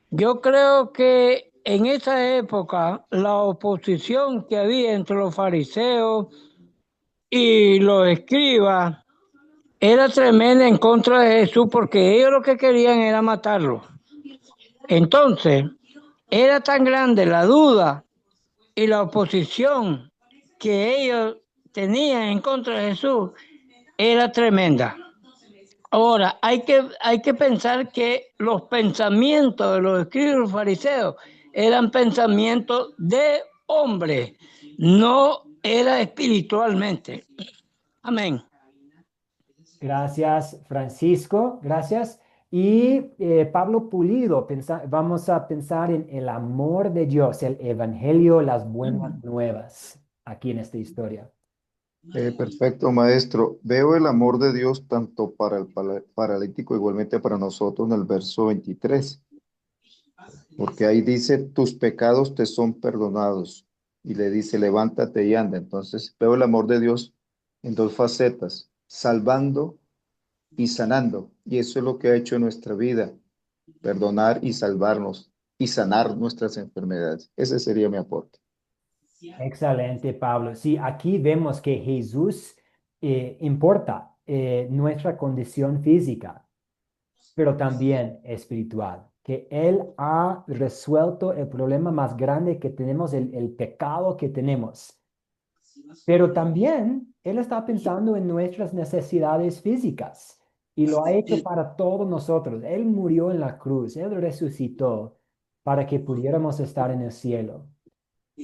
Yo creo que en esa época la oposición que había entre los fariseos y los escribas era tremenda en contra de Jesús porque ellos lo que querían era matarlo. Entonces, era tan grande la duda y la oposición que ellos tenían en contra de Jesús era tremenda. Ahora, hay que pensar que los pensamientos de los escribas y los fariseos eran pensamientos de hombre, no era espiritualmente. Amén. Gracias, Francisco. Gracias. Y Pablo Pulido, vamos a pensar en el amor de Dios, el evangelio, las buenas nuevas aquí en esta historia. Perfecto, maestro. Veo el amor de Dios tanto para el paralítico, igualmente para nosotros en el verso 23, porque ahí dice, tus pecados te son perdonados. Y le dice, levántate y anda. Entonces veo el amor de Dios en dos facetas, salvando y sanando. Y eso es lo que ha hecho en nuestra vida, perdonar y salvarnos y sanar nuestras enfermedades. Ese sería mi aporte. Excelente, Pablo. Sí, aquí vemos que Jesús importa nuestra condición física, pero también espiritual, que Él ha resuelto el problema más grande que tenemos, el pecado que tenemos. Pero también Él está pensando en nuestras necesidades físicas y lo ha hecho para todos nosotros. Él murió en la cruz, Él resucitó para que pudiéramos estar en el cielo.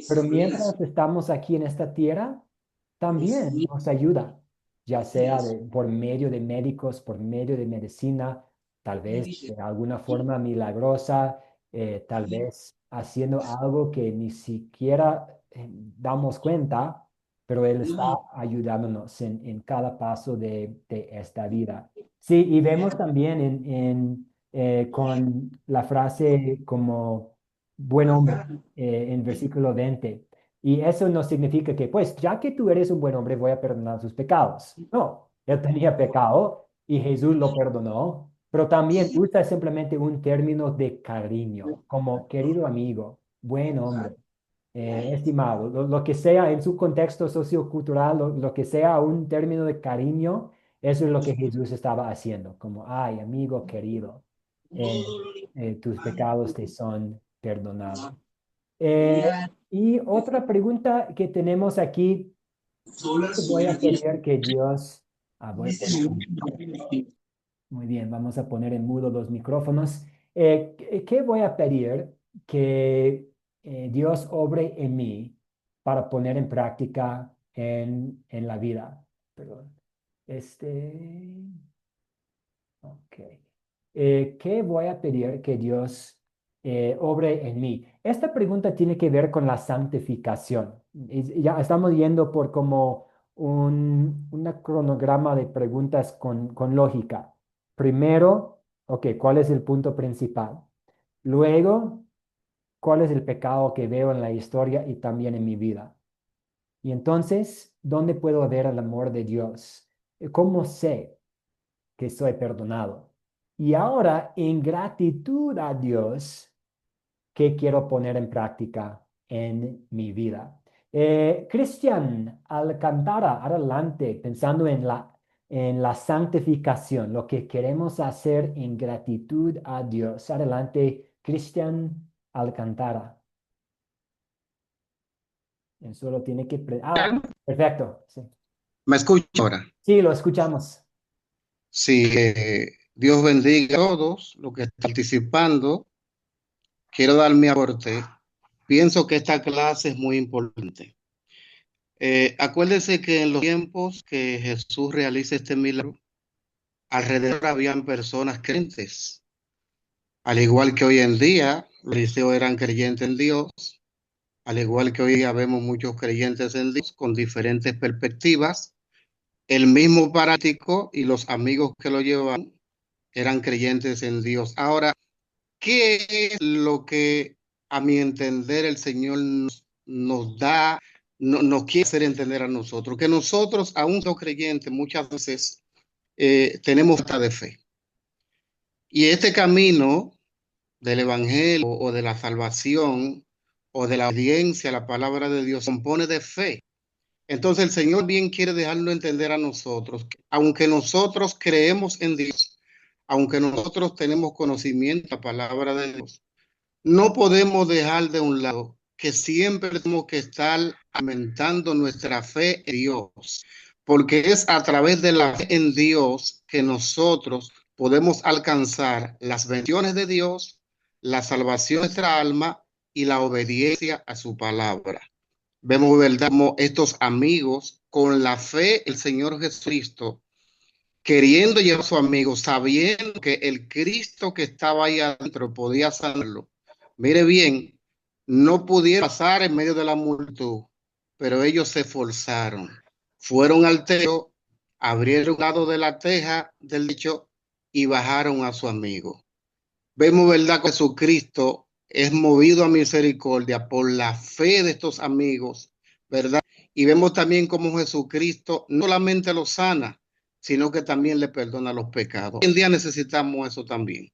Pero mientras estamos aquí en esta tierra, también nos ayuda, ya sea por medio de médicos, por medio de medicina, tal vez de alguna forma milagrosa, tal vez haciendo algo que ni siquiera damos cuenta, pero Él está ayudándonos en cada paso de esta vida. Sí, y vemos también con la frase como buen hombre en versículo 20. Y eso no significa que, pues, ya que tú eres un buen hombre, voy a perdonar sus pecados. No, él tenía pecado y Jesús lo perdonó, pero también usa simplemente un término de cariño, como querido amigo, buen hombre, estimado, lo que sea en su contexto sociocultural, lo que sea un término de cariño, eso es lo que Jesús estaba haciendo, como, ay, amigo querido, tus pecados te son perdonados. Y otra pregunta que tenemos aquí, voy a pedir que Dios, voy a poner muy bien, vamos a poner en mudo los micrófonos. ¿Qué voy a pedir que Dios obre en mí para poner en práctica en la vida? Perdón. Ok. ¿Qué voy a pedir que Dios obre en mí? Esta pregunta tiene que ver con la santificación. Ya estamos yendo por como una cronograma de preguntas con lógica. Primero, ok, ¿cuál es el punto principal? Luego, ¿cuál es el pecado que veo en la historia y también en mi vida? Y entonces, ¿dónde puedo ver el amor de Dios? ¿Cómo sé que soy perdonado? Y ahora, en gratitud a Dios, ¿qué quiero poner en práctica en mi vida? Cristian Alcantara, adelante, pensando en la santificación, lo que queremos hacer en gratitud a Dios. Adelante, Cristian Alcantara. Él solo tiene que... perfecto. Sí. ¿Me escucha ahora? Sí, lo escuchamos. Sí, Dios bendiga a todos los que están participando. Quiero dar mi aporte. Pienso que esta clase es muy importante. Acuérdense que en los tiempos que Jesús realiza este milagro, alrededor habían personas creyentes. Al igual que hoy en día, los fariseos eran creyentes en Dios. Al igual que hoy día vemos muchos creyentes en Dios con diferentes perspectivas. El mismo paralítico y los amigos que lo llevaban eran creyentes en Dios. Ahora, ¿qué es lo que a mi entender el Señor nos da, nos quiere hacer entender a nosotros? Que nosotros, aún los creyentes, muchas veces tenemos falta de fe. Y este camino del Evangelio o de la salvación o de la obediencia a la palabra de Dios se compone de fe. Entonces el Señor bien quiere dejarlo entender a nosotros, que aunque nosotros creemos en Dios, aunque nosotros tenemos conocimiento de la palabra de Dios, no podemos dejar de un lado que siempre tenemos que estar aumentando nuestra fe en Dios, porque es a través de la fe en Dios que nosotros podemos alcanzar las bendiciones de Dios, la salvación de nuestra alma y la obediencia a su palabra. Vemos, ¿verdad?, como estos amigos, con la fe, el Señor Jesucristo, queriendo llevar a su amigo, sabiendo que el Cristo que estaba ahí adentro podía sanarlo. Mire bien, no pudieron pasar en medio de la multitud, pero ellos se esforzaron. fueron al techo, abrieron un lado de la teja del techo y bajaron a su amigo. Vemos, ¿verdad?, que Jesucristo es movido a misericordia por la fe de estos amigos, ¿verdad? Y vemos también cómo Jesucristo no solamente lo sana, sino que también le perdona los pecados. Hoy en día necesitamos eso también.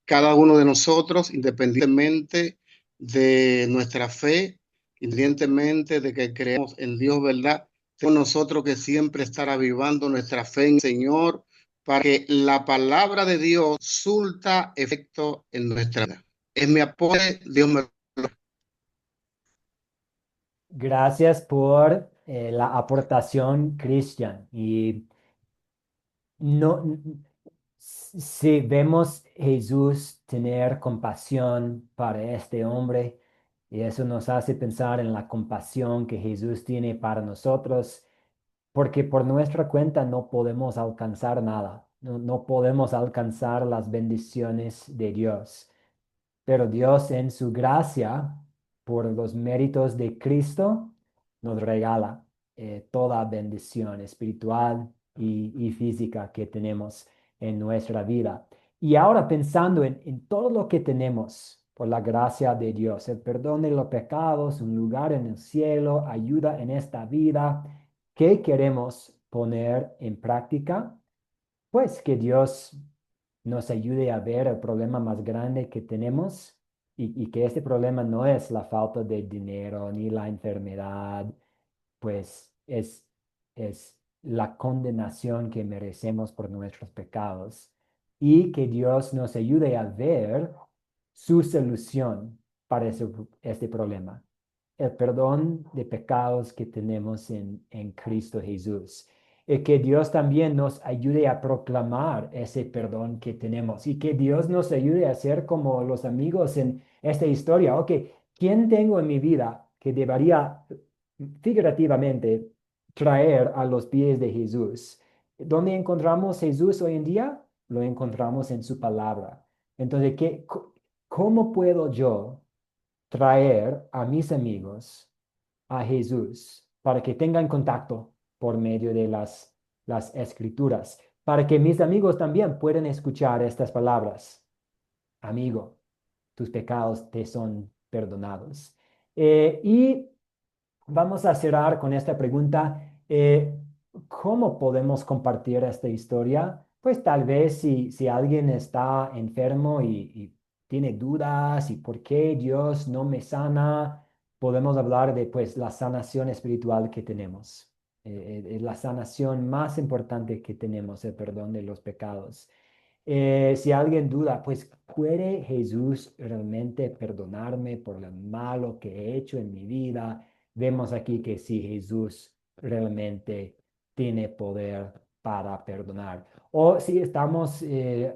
Cada uno de nosotros, independientemente de nuestra fe, independientemente de que creemos en Dios, ¿verdad? Tenemos nosotros que siempre estar avivando nuestra fe en el Señor para que la palabra de Dios surta efecto en nuestra vida. Es mi apoyo, Dios me... Gracias por la aportación, Christian. Y no, si vemos Jesús tener compasión para este hombre, y eso nos hace pensar en la compasión que Jesús tiene para nosotros, porque por nuestra cuenta no podemos alcanzar nada, no podemos alcanzar las bendiciones de Dios. Pero Dios en su gracia, por los méritos de Cristo, nos regala toda bendición espiritual y física que tenemos en nuestra vida. Y ahora pensando en todo lo que tenemos por la gracia de Dios, el perdón de los pecados, un lugar en el cielo, ayuda en esta vida, ¿qué queremos poner en práctica? Pues que Dios nos ayude a ver el problema más grande que tenemos y que este problema no es la falta de dinero ni la enfermedad, pues es la condenación que merecemos por nuestros pecados y que Dios nos ayude a ver su solución para este problema, el perdón de pecados que tenemos en Cristo Jesús. Y que Dios también nos ayude a proclamar ese perdón que tenemos y que Dios nos ayude a ser como los amigos en esta historia. Ok, ¿quién tengo en mi vida que debería figurativamente traer a los pies de Jesús? ¿Dónde encontramos Jesús hoy en día? Lo encontramos en su palabra. Entonces, ¿cómo puedo yo traer a mis amigos a Jesús para que tengan contacto por medio de las escrituras, para que mis amigos también puedan escuchar estas palabras? Amigo, tus pecados te son perdonados. Y vamos a cerrar con esta pregunta. ¿Cómo podemos compartir esta historia? Pues tal vez si alguien está enfermo y tiene dudas y por qué Dios no me sana, podemos hablar de pues la sanación espiritual que tenemos. La sanación más importante que tenemos, el perdón de los pecados. Si alguien duda, pues ¿puede Jesús realmente perdonarme por lo malo que he hecho en mi vida? Vemos aquí que sí, Jesús realmente tiene poder para perdonar. O si estamos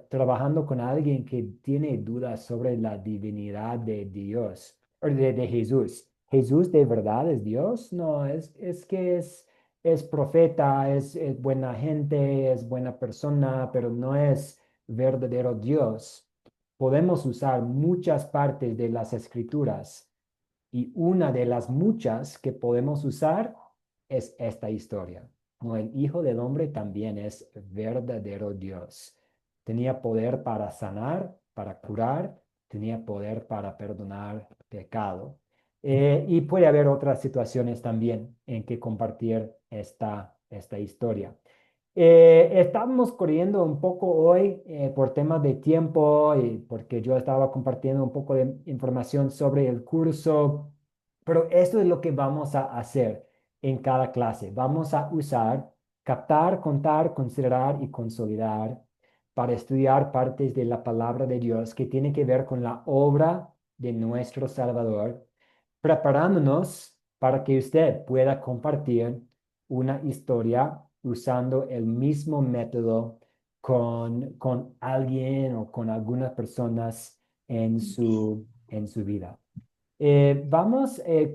trabajando con alguien que tiene dudas sobre la divinidad de Dios, o de Jesús. ¿Jesús de verdad es Dios? No, es que es profeta, es buena gente, es buena persona, pero no es verdadero Dios. Podemos usar muchas partes de las escrituras y una de las muchas que podemos usar es esta historia. No, el Hijo del Hombre también es verdadero Dios. Tenía poder para sanar, para curar, tenía poder para perdonar pecado. Y puede haber otras situaciones también en que compartir esta historia. Estamos corriendo un poco hoy por temas de tiempo y porque yo estaba compartiendo un poco de información sobre el curso, pero esto es lo que vamos a hacer en cada clase. Vamos a usar captar, contar, considerar y consolidar para estudiar partes de la palabra de Dios que tiene que ver con la obra de nuestro Salvador, preparándonos para que usted pueda compartir una historia usando el mismo método con alguien o con algunas personas en su vida.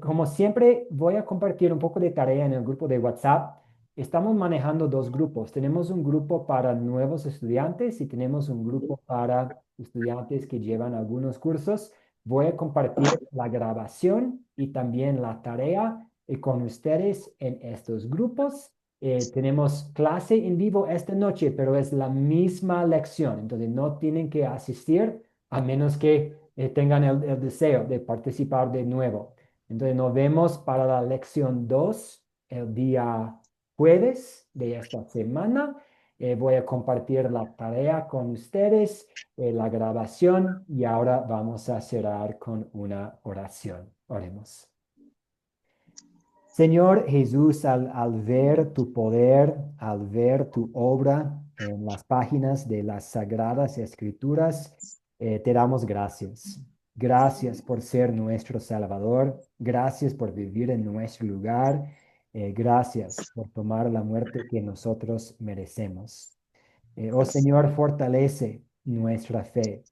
Como siempre, voy a compartir un poco de tarea en el grupo de WhatsApp. Estamos manejando dos grupos. Tenemos un grupo para nuevos estudiantes y tenemos un grupo para estudiantes que llevan algunos cursos. Voy a compartir la grabación y también la tarea con ustedes en estos grupos tenemos clase en vivo esta noche, pero es la misma lección. Entonces no tienen que asistir a menos que tengan el deseo de participar de nuevo. Entonces nos vemos para la lección 2 el día jueves de esta semana. Voy a compartir la tarea con ustedes, la grabación, y ahora vamos a cerrar con una oración. Oremos. Señor Jesús, al ver tu poder, al ver tu obra en las páginas de las Sagradas Escrituras, te damos gracias. Gracias por ser nuestro Salvador. Gracias por vivir en nuestro lugar. Gracias por tomar la muerte que nosotros merecemos. Oh Señor, fortalece nuestra fe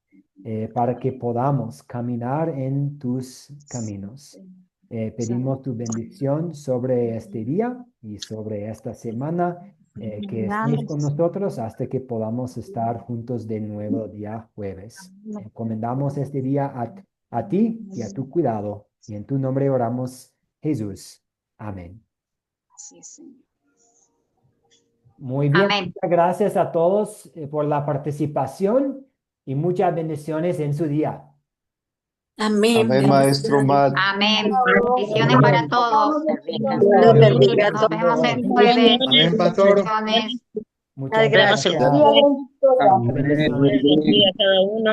para que podamos caminar en tus caminos. Pedimos tu bendición sobre este día y sobre esta semana, que estés con nosotros hasta que podamos estar juntos de nuevo día jueves. Encomendamos este día a ti y a tu cuidado, y en tu nombre oramos, Jesús. Amén. Muy bien, Amén. muchas gracias a todos por la participación y muchas bendiciones en su día. Amén. Amén, maestro Matt. Amén. Bendiciones para todos. Dios les bendiga a Nos vemos todos. el jueves. Amén, pastor. Bendiciones. Muchas Gracias. gracias. Bendiga a cada uno.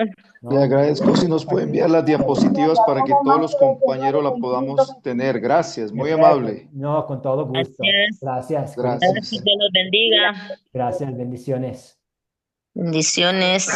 Le agradezco si nos puede enviar las diapositivas para que todos los compañeros la podamos tener. Gracias, muy amable. No, con todo gusto. Gracias. Gracias. Dios los bendiga. Gracias, bendiciones. Bendiciones.